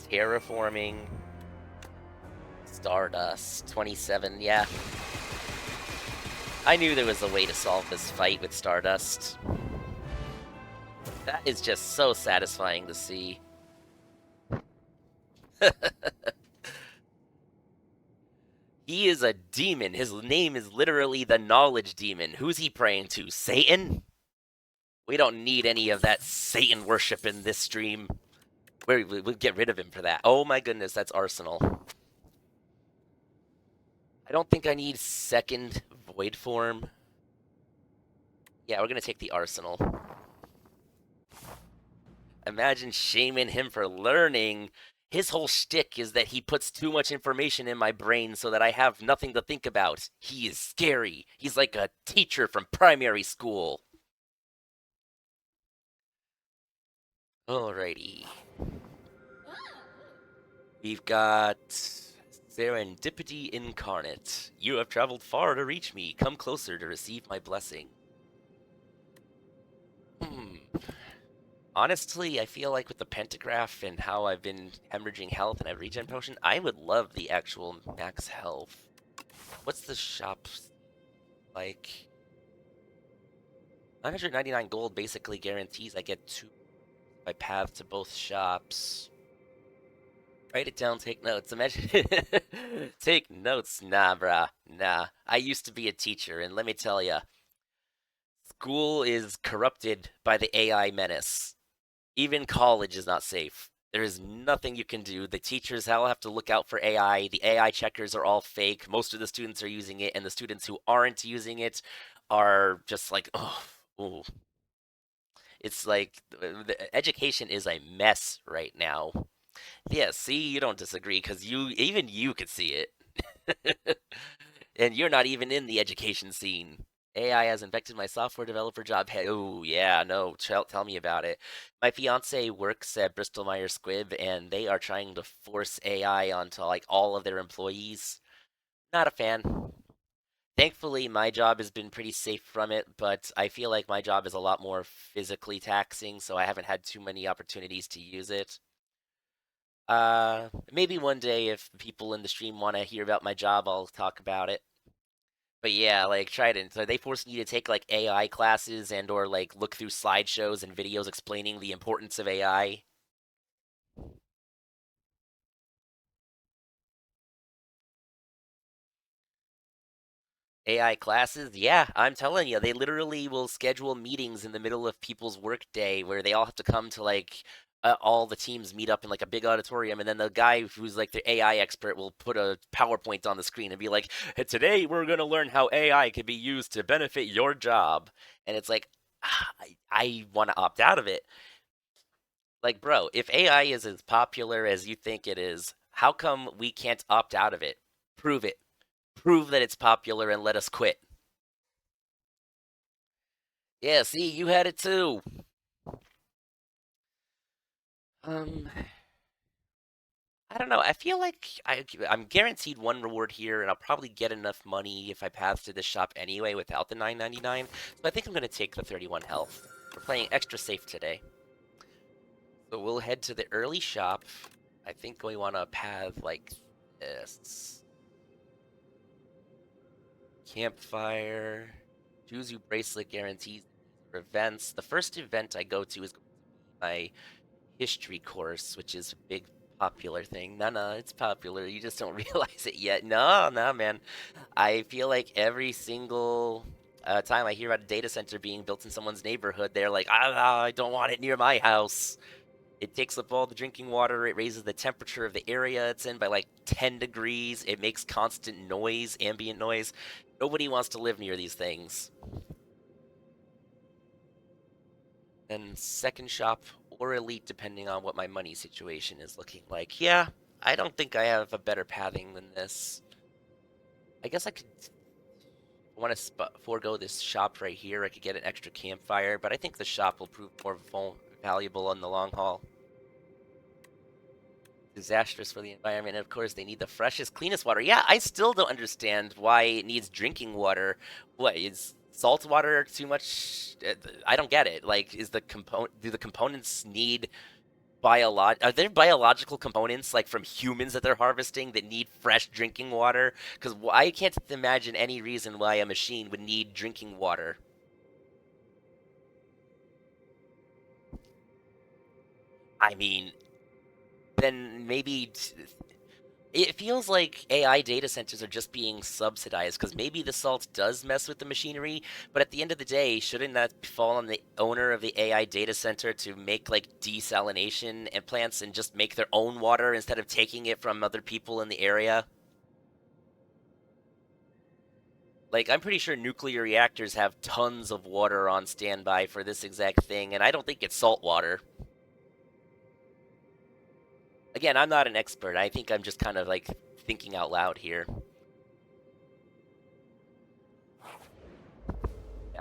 Terraforming, Stardust, 27, yeah. I knew there was a way to solve this fight with Stardust. That is just so satisfying to see. He is a demon. His name is literally the Knowledge Demon. Who's he praying to? Satan? We don't need any of that Satan worship in this stream. We'll get rid of him for that. Oh my goodness, that's Arsenal. I don't think I need second Void Form. Yeah, we're gonna take the Arsenal. Imagine shaming him for learning. His whole shtick is that he puts too much information in my brain so that I have nothing to think about. He is scary. He's like a teacher from primary school. Alrighty. We've got Serendipity Incarnate. You have traveled far to reach me. Come closer to receive my blessing. Honestly, I feel like with the pentagraph and how I've been hemorrhaging health and a regen potion, I would love the actual max health. What's the shop like? 999 gold basically guarantees I get 2 my path to both shops. Write it down, take notes. Imagine. Take notes. Nah, brah. Nah. I used to be a teacher, and let me tell ya, school is corrupted by the AI menace. Even college is not safe. There is nothing you can do. The teachers all have to look out for AI. The AI checkers are all fake. Most of the students are using it, and the students who aren't using it are just like, oh, ooh. It's like the education is a mess right now. Yeah, see, you don't disagree because even you could see it. And you're not even in the education scene. AI has infected my software developer job. Hey, oh, yeah, no, tell me about it. My fiance works at Bristol Myers Squibb, and they are trying to force AI onto like all of their employees. Not a fan. Thankfully, my job has been pretty safe from it, but I feel like my job is a lot more physically taxing, so I haven't had too many opportunities to use it. Maybe one day if people in the stream want to hear about my job, I'll talk about it. But yeah, like Trident, so they forced you to take like AI classes and or like look through slideshows and videos explaining the importance of AI. AI classes, yeah, I'm telling you, they literally will schedule meetings in the middle of people's workday where they all have to come to like all the teams meet up in like a big auditorium, and then the guy who's like the AI expert will put a PowerPoint on the screen and be like, "Hey, today we're gonna learn how AI can be used to benefit your job," and it's like, I want to opt out of it. Like, bro, if AI is as popular as you think it is, how come we can't opt out of it? Prove it. Prove that it's popular and let us quit. Yeah, see, you had it too. Um, I don't know. I feel like I'm guaranteed one reward here, and I'll probably get enough money if I pass to this shop anyway without the 9.99. So I think I'm gonna take the 31 health. We're playing extra safe today. So we'll head to the early shop. I think we want a path like this. Campfire. Choose you bracelet guarantees events. The first event I go to is going to be my history course, which is a big popular thing. No, it's popular. You just don't realize it yet. No, man. I feel like every single time I hear about a data center being built in someone's neighborhood, they're like, I don't want it near my house. It takes up all the drinking water. It raises the temperature of the area it's in by like 10 degrees. It makes constant noise, ambient noise. Nobody wants to live near these things. Then second shop or elite, depending on what my money situation is looking like. Yeah, I don't think I have a better pathing than this. I guess I could want to forego this shop right here. I could get an extra campfire, but I think the shop will prove more valuable in the long haul. Disastrous for the environment. And of course, they need the freshest, cleanest water. Yeah, I still don't understand why it needs drinking water. What is salt water too much? I don't get it. Like, is the component? Do the components need Are there biological components like from humans that they're harvesting that need fresh drinking water? Because I can't imagine any reason why a machine would need drinking water. I mean, then maybe it feels like AI data centers are just being subsidized because maybe the salt does mess with the machinery, but at the end of the day, shouldn't that fall on the owner of the AI data center to make like desalination and plants and just make their own water instead of taking it from other people in the area? Like, I'm pretty sure nuclear reactors have tons of water on standby for this exact thing, and I don't think it's salt water. Again, I'm not an expert. I think I'm just kind of like thinking out loud here.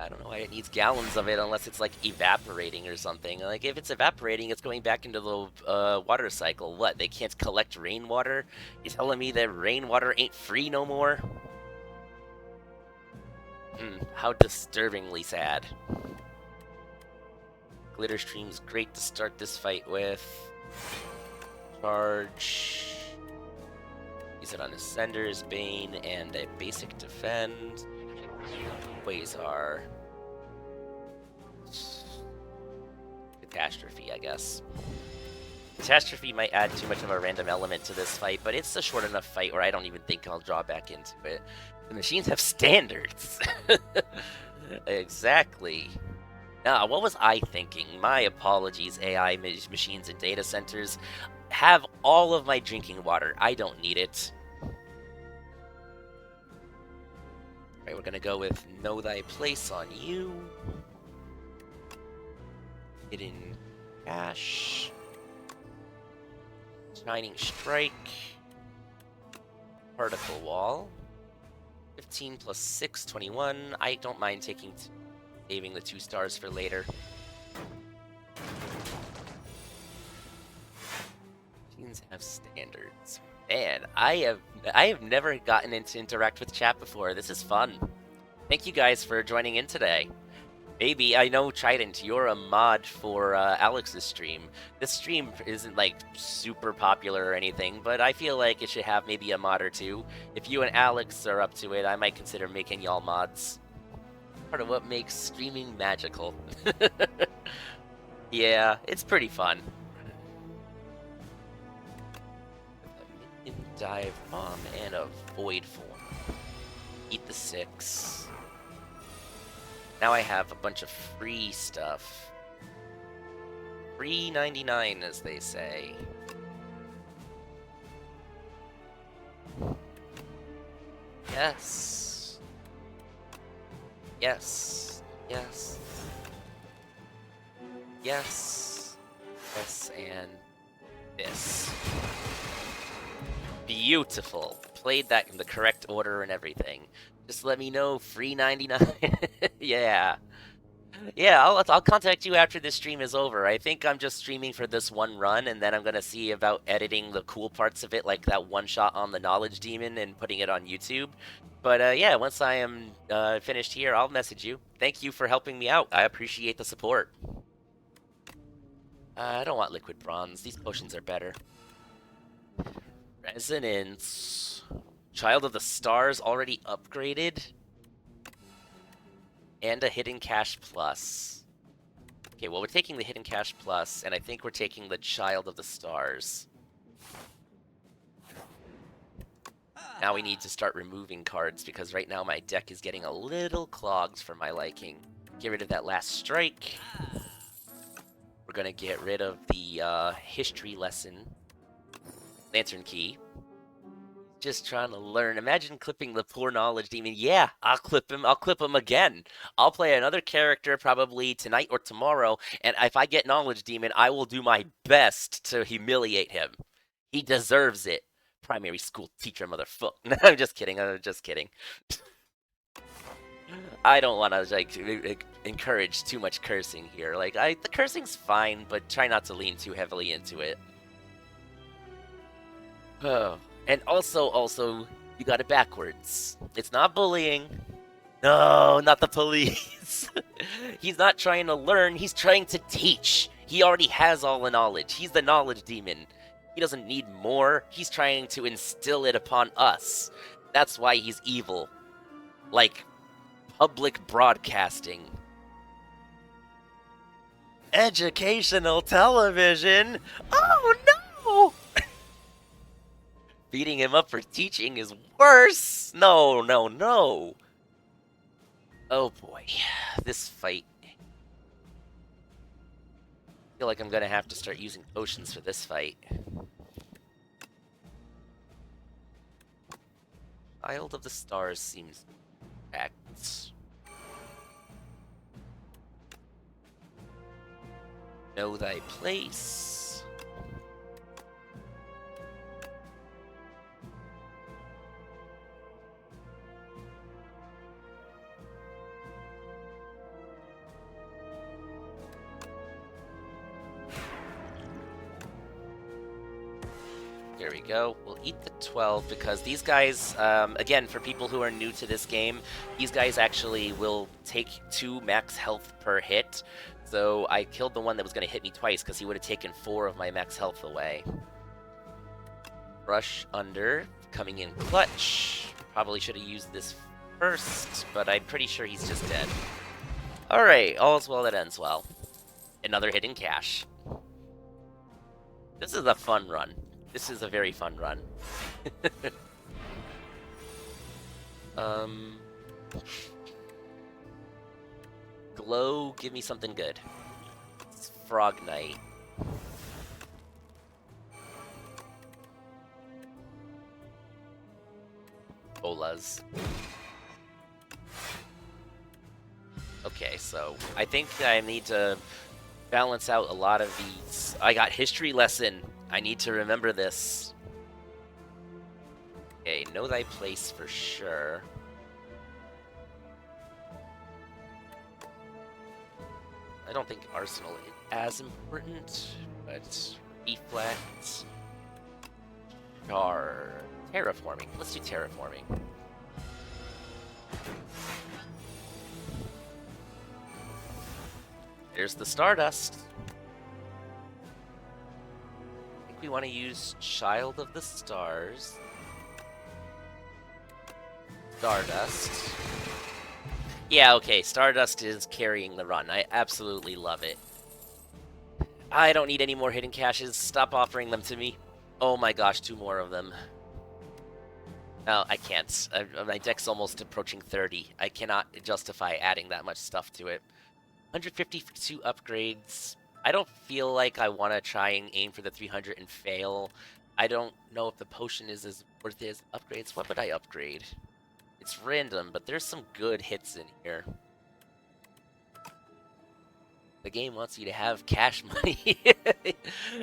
I don't know why it needs gallons of it unless it's like evaporating or something. Like if it's evaporating, it's going back into the water cycle. What? They can't collect rainwater? You telling me that rainwater ain't free no more? How disturbingly sad. Glitter Stream's great to start this fight with. Charge. Use it on Ascender's Bane and a basic defend. Quasar. Catastrophe, I guess. Catastrophe might add too much of a random element to this fight, but it's a short enough fight where I don't even think I'll draw back into it. The machines have standards. Exactly. Now, what was I thinking? My apologies, AI machines and data centers. Have all of my drinking water. I don't need it. Alright, we're gonna go with Know Thy Place on you. Hidden Cash. Shining Strike. Particle Wall. 15 plus 6, 21. I don't mind saving the 2 stars for later. Machines have standards. Man, I have never gotten into interact with chat before. This is fun. Thank you guys for joining in today. Maybe, I know Trident, you're a mod for Alex's stream. This stream isn't like super popular or anything, but I feel like it should have maybe a mod or two. If you and Alex are up to it, I might consider making y'all mods. Part of what makes streaming magical. Yeah, it's pretty fun. A Minion Dive Bomb and a Void Form. Eat the 6. Now I have a bunch of free stuff. Free 99, as they say. Yes. Yes. Yes. Yes. Yes, and this. Beautiful. Played that in the correct order and everything. Just let me know, free 99. Yeah. Yeah, I'll contact you after this stream is over. I think I'm just streaming for this one run, and then I'm gonna see about editing the cool parts of it, like that one shot on the Knowledge Demon, and putting it on YouTube. But yeah, once I am finished here, I'll message you. Thank you for helping me out. I appreciate the support. I don't want liquid bronze. These potions are better. Resonance. Child of the Stars already upgraded. And a Hidden Cache Plus. Okay, well, we're taking the Hidden Cache Plus, and I think we're taking the Child of the Stars. Now we need to start removing cards, because right now my deck is getting a little clogged for my liking. Get rid of that last strike. We're gonna get rid of the history lesson. Lantern Key. Just trying to learn. Imagine clipping the poor Knowledge Demon. Yeah, I'll clip him. I'll clip him again. I'll play another character probably tonight or tomorrow, and if I get Knowledge Demon, I will do my best to humiliate him. He deserves it. Primary school teacher, motherfucker. No, I'm just kidding. I'm just kidding. I don't want to like encourage too much cursing here. Like, the cursing's fine, but try not to lean too heavily into it. Oh. And also, you got it backwards. It's not bullying. No, not the police. He's not trying to learn, he's trying to teach. He already has all the knowledge. He's the Knowledge Demon. He doesn't need more. He's trying to instill it upon us. That's why he's evil. Like, public broadcasting. Educational television? Oh no! Beating him up for teaching is worse! No, no, no! Oh boy, this fight. I feel like I'm gonna have to start using potions for this fight. Child of the Stars seems correct. Know thy place. There we go. We'll eat the 12 because these guys, again, for people who are new to this game, these guys actually will take 2 max health per hit. So I killed the one that was going to hit me twice because he would have taken 4 of my max health away. Rush under, coming in clutch. Probably should have used this first, but I'm pretty sure he's just dead. Alright, all's well that ends well. Another hidden cache. This is a fun run. This is a very fun run. Glow, give me something good. It's Frog Knight. Bolas. Okay, so I think I need to balance out a lot of these. I got history lesson. I need to remember this. Okay, know thy place for sure. I don't think Arsenal is as important, but Reflect. Terraforming. Let's do terraforming. There's the Stardust. I think we want to use Child of the Stars. Stardust. Yeah, okay, Stardust is carrying the run. I absolutely love it. I don't need any more hidden caches. Stop offering them to me. Oh my gosh, 2 more of them. No, I can't. My deck's almost approaching 30. I cannot justify adding that much stuff to it. 150 for 2 upgrades. I don't feel like I want to try and aim for the 300 and fail. I don't know if the potion is as worth it as upgrades. What would I upgrade? It's random, but there's some good hits in here. The game wants you to have cash money.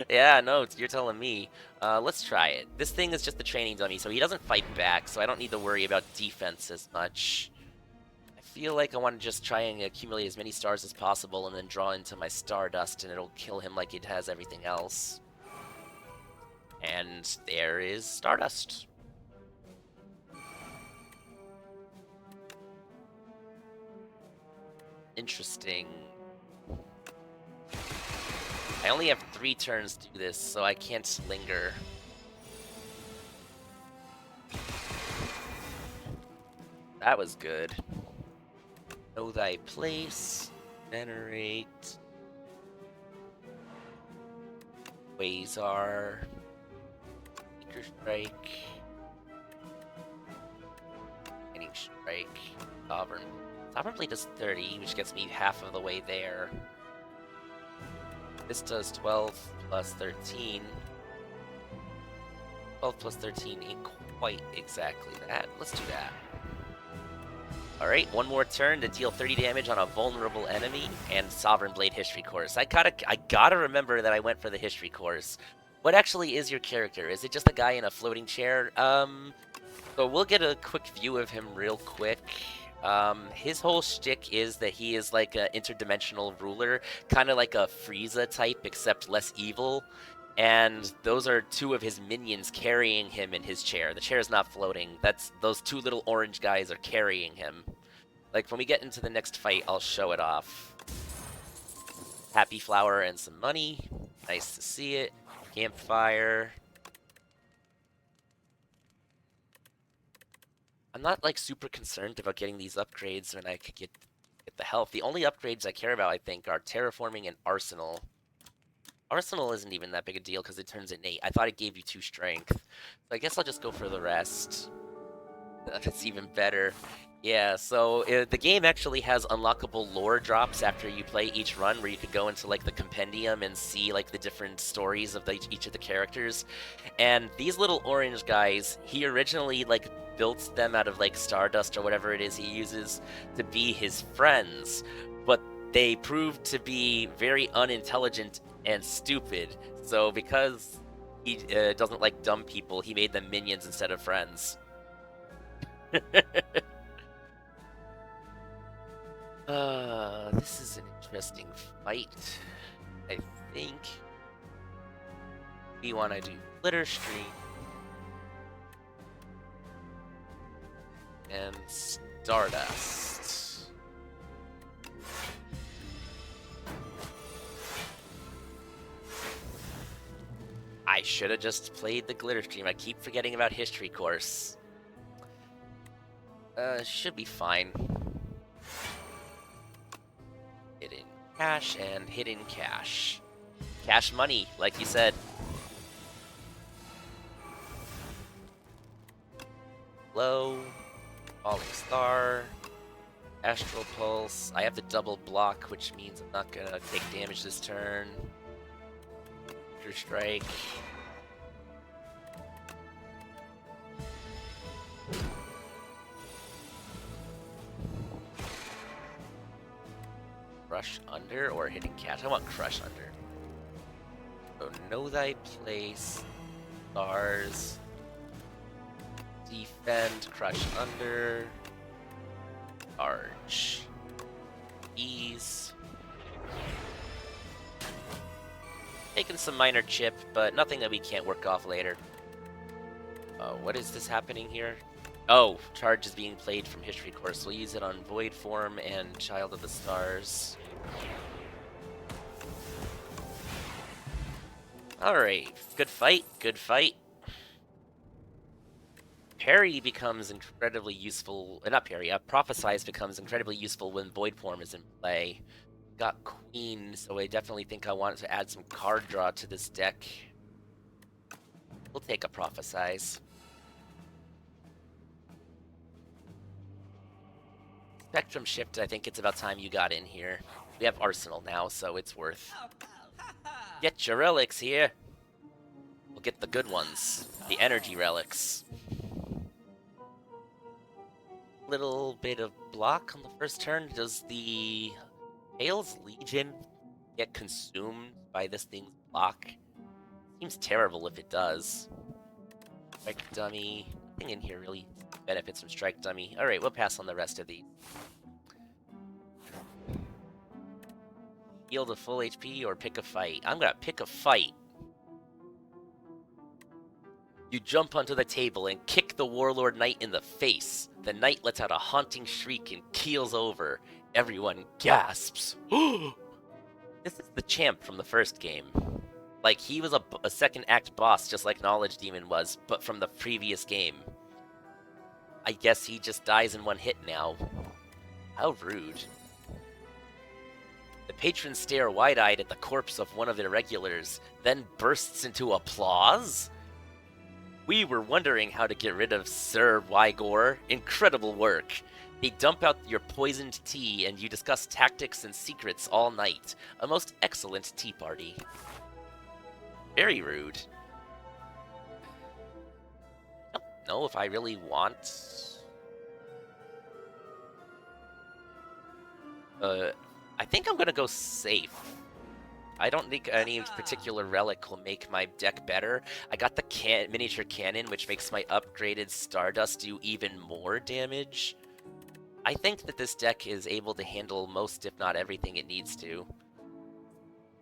Yeah, no, you're telling me. Let's try it. This thing is just a training dummy, so he doesn't fight back, so I don't need to worry about defense as much. I feel like I want to just try and accumulate as many stars as possible and then draw into my Stardust, and it'll kill him like it has everything else. And there is Stardust. Interesting. I only have 3 turns to do this, so I can't linger. That was good. Know thy place. Venerate. Quasar. Seeker Strike. Lightning Strike. Sovereign. Sovereign Blade does 30, which gets me half of the way there. This does 12 plus 13. 12 plus 13 ain't quite exactly that. Let's do that. Alright, one more turn to deal 30 damage on a vulnerable enemy, and Sovereign Blade History Course. I gotta remember that I went for the History Course. What actually is your character? Is it just a guy in a floating chair? So we'll get a quick view of him real quick. His whole shtick is that he is like an interdimensional ruler, kind of like a Frieza type, except less evil. And those are 2 of his minions carrying him in his chair. The chair is not floating. Those 2 little orange guys are carrying him. Like, when we get into the next fight, I'll show it off. Happy flower and some money. Nice to see it. Campfire. I'm not, like, super concerned about getting these upgrades when I could get the health. The only upgrades I care about, I think, are Terraforming and Arsenal. Arsenal isn't even that big a deal because it turns innate. I thought it gave you 2 strength. So I guess I'll just go for the rest. That's even better. Yeah, so the game actually has unlockable lore drops after you play each run, where you could go into like the compendium and see like the different stories of each of the characters. And these little orange guys, he originally like built them out of like Stardust or whatever it is he uses to be his friends, but they proved to be very unintelligent and stupid. So because he doesn't like dumb people, he made them minions instead of friends. This is an interesting fight. I think we want to do Glitter Stream and Stardust. I should have just played the Glitter Stream. I keep forgetting about History Course. Should be fine. Hidden cash and hidden cash. Cash money, like you said. Low. Falling Star. Astral Pulse. I have the double block, which means I'm not gonna take damage this turn. Strike. Crush under or hidden cash? I want crush under. So know thy place. Stars. Defend. Crush under. Arch. Ease. Taking some minor chip, but nothing that we can't work off later. What is this happening here? Oh, charge is being played from History Course. We'll use it on Void Form and Child of the Stars. Alright, good fight, good fight. Parry becomes incredibly useful, not parry, Prophesize becomes incredibly useful when Void Form is in play. Got Queen, so I definitely think I want to add some card draw to this deck. We'll take a Prophesize. Spectrum Shift, I think it's about time you got in here. We have Arsenal now, so it's worth. Get your relics here. We'll get the good ones. The energy relics. Little bit of block on the first turn. Does the Hale's Legion get consumed by this thing's block? Seems terrible if it does. Strike Dummy. Nothing in here really benefits from Strike Dummy. Alright, we'll pass on the rest of these. Heal to full HP or pick a fight. I'm gonna pick a fight. You jump onto the table and kick the Warlord Knight in the face. The Knight lets out a haunting shriek and keels over. Everyone gasps. This is the champ from the first game. Like, he was a second act boss, just like Knowledge Demon was, but from the previous game. I guess he just dies in one hit now. How rude. The patrons stare wide-eyed at the corpse of one of their regulars, then bursts into applause? We were wondering how to get rid of Sir Wygor. Incredible work. They dump out your poisoned tea and you discuss tactics and secrets all night. A most excellent tea party. Very rude. I don't know if I really want... I think I'm gonna go safe. I don't think any particular relic will make my deck better. I got the miniature cannon, which makes my upgraded Stardust do even more damage. I think that this deck is able to handle most, if not everything it needs to.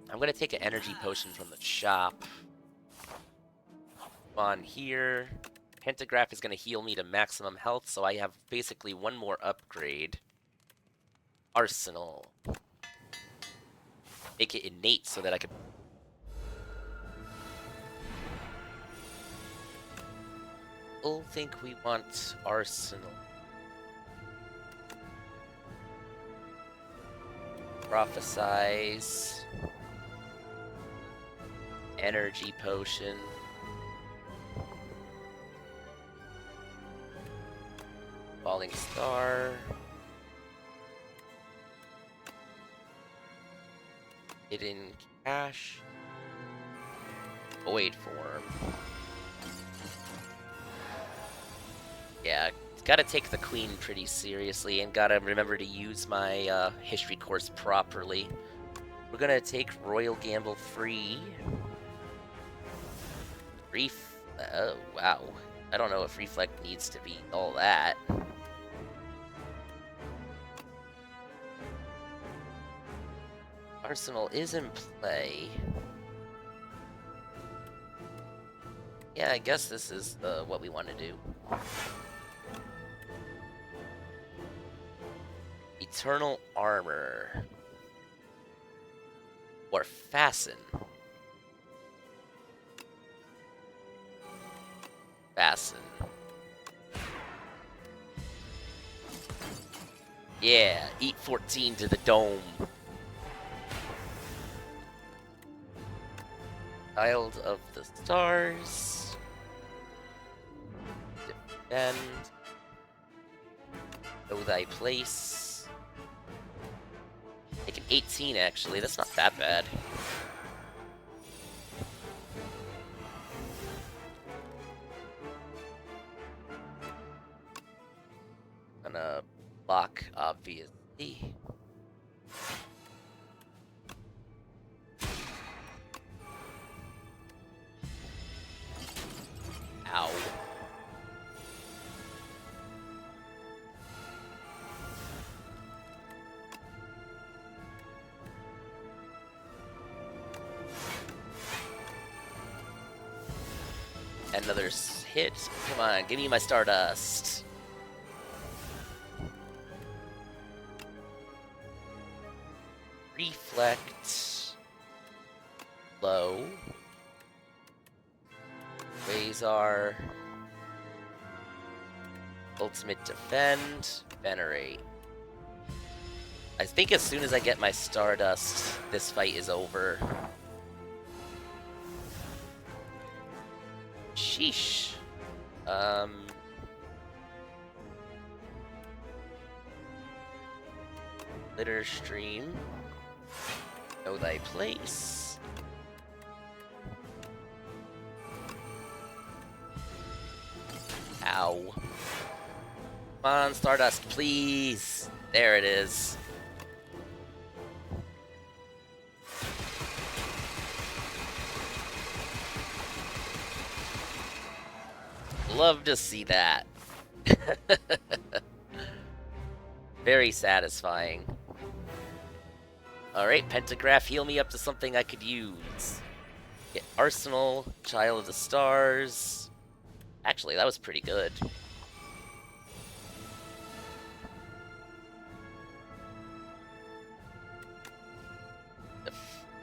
I'm going to take an energy potion from the shop. On here. Pentagraph is going to heal me to maximum health, so I have basically one more upgrade. Arsenal. Make it innate so that I can... I think we want Arsenal. Prophesize. Energy potion. Falling Star. Hidden Cash. Void Form. Yeah, gotta take the Queen pretty seriously and gotta remember to use my history course properly. We're gonna take Royal Gamble free. Oh, wow. I don't know if Reflect needs to be all that. Arsenal is in play. Yeah, I guess this is what we want to do. Eternal Armor. Or Fasten. Fasten. Yeah, eat 14 to the dome. Child of the Stars. Defend. Know thy place. Make an 18 actually, that's not that bad. Gonna block, obviously. Ow. Another hit. Come on, give me my Stardust. Reflect. Low. Quasar. Ultimate Defend. Venerate. I think as soon as I get my Stardust, this fight is over. Sheesh. Litter stream. Know thy place. Ow. Come on, Stardust, please. There it is. Love to see that. Very satisfying. Alright, Pentagraph, heal me up to something I could use. Get Arsenal, Child of the Stars. Actually, that was pretty good.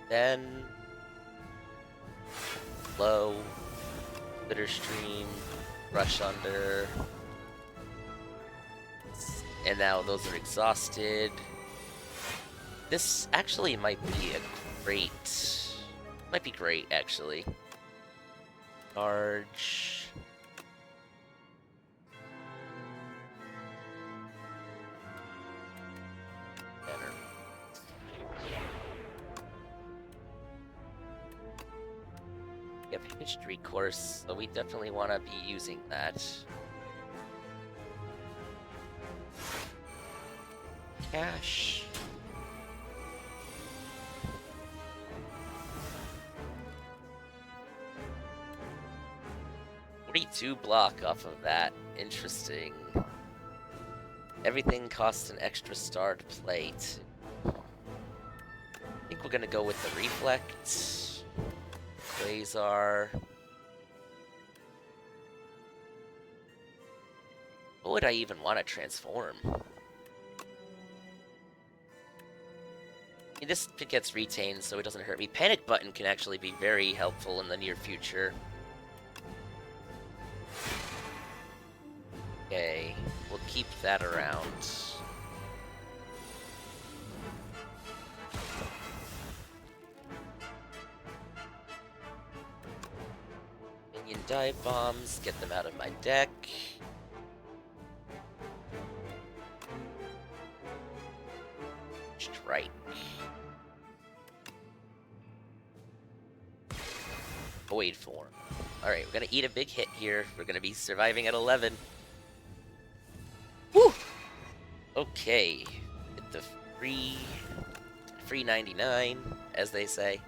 Then... Low. Litter Stream. Rush Under. And now those are exhausted. This actually might be a great... Might be great, actually. Charge. Better. We have a history course, so we definitely want to be using that. Cash. 42 block off of that. Interesting. Everything costs an extra star to play. I think we're gonna go with the Reflect. Quasar. What would I even want to transform? This gets retained, so it doesn't hurt me. Panic Button can actually be very helpful in the near future. Okay, we'll keep that around. Minion dive bombs, get them out of my deck. Strike. Void form. Alright, we're gonna eat a big hit here. We're gonna be surviving at 11. Woo! Okay. Hit the free 99, as they say.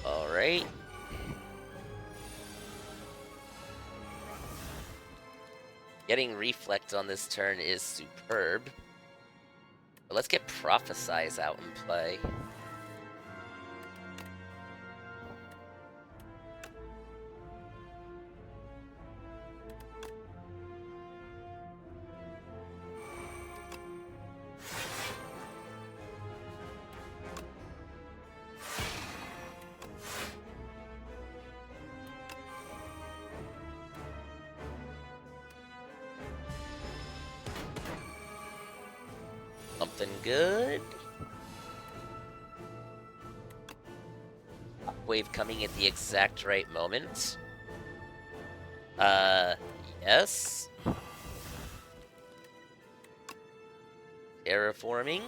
Alright. Getting Reflect on this turn is superb. But let's get Prophesize out in play. Something good. Wave coming at the exact right moment. Yes. Terraforming.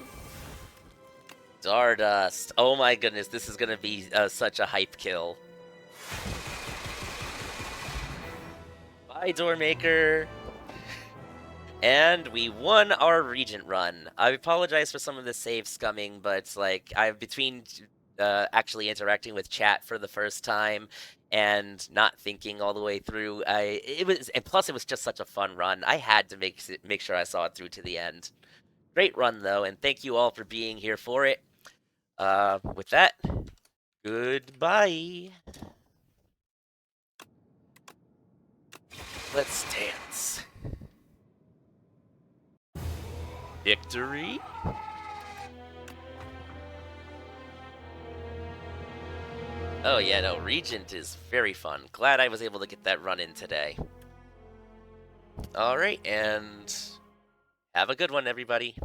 Stardust. Oh my goodness, this is gonna be such a hype kill. Bye, Doormaker. And we won our Regent run. I apologize for some of the save scumming, but like between actually interacting with chat for the first time and not thinking all the way through, and plus it was just such a fun run. I had to make sure I saw it through to the end. Great run though, and thank you all for being here for it. With that, goodbye. Let's dance. Victory? Oh yeah, no, Regent is very fun. Glad I was able to get that run in today. Alright, and have a good one, everybody.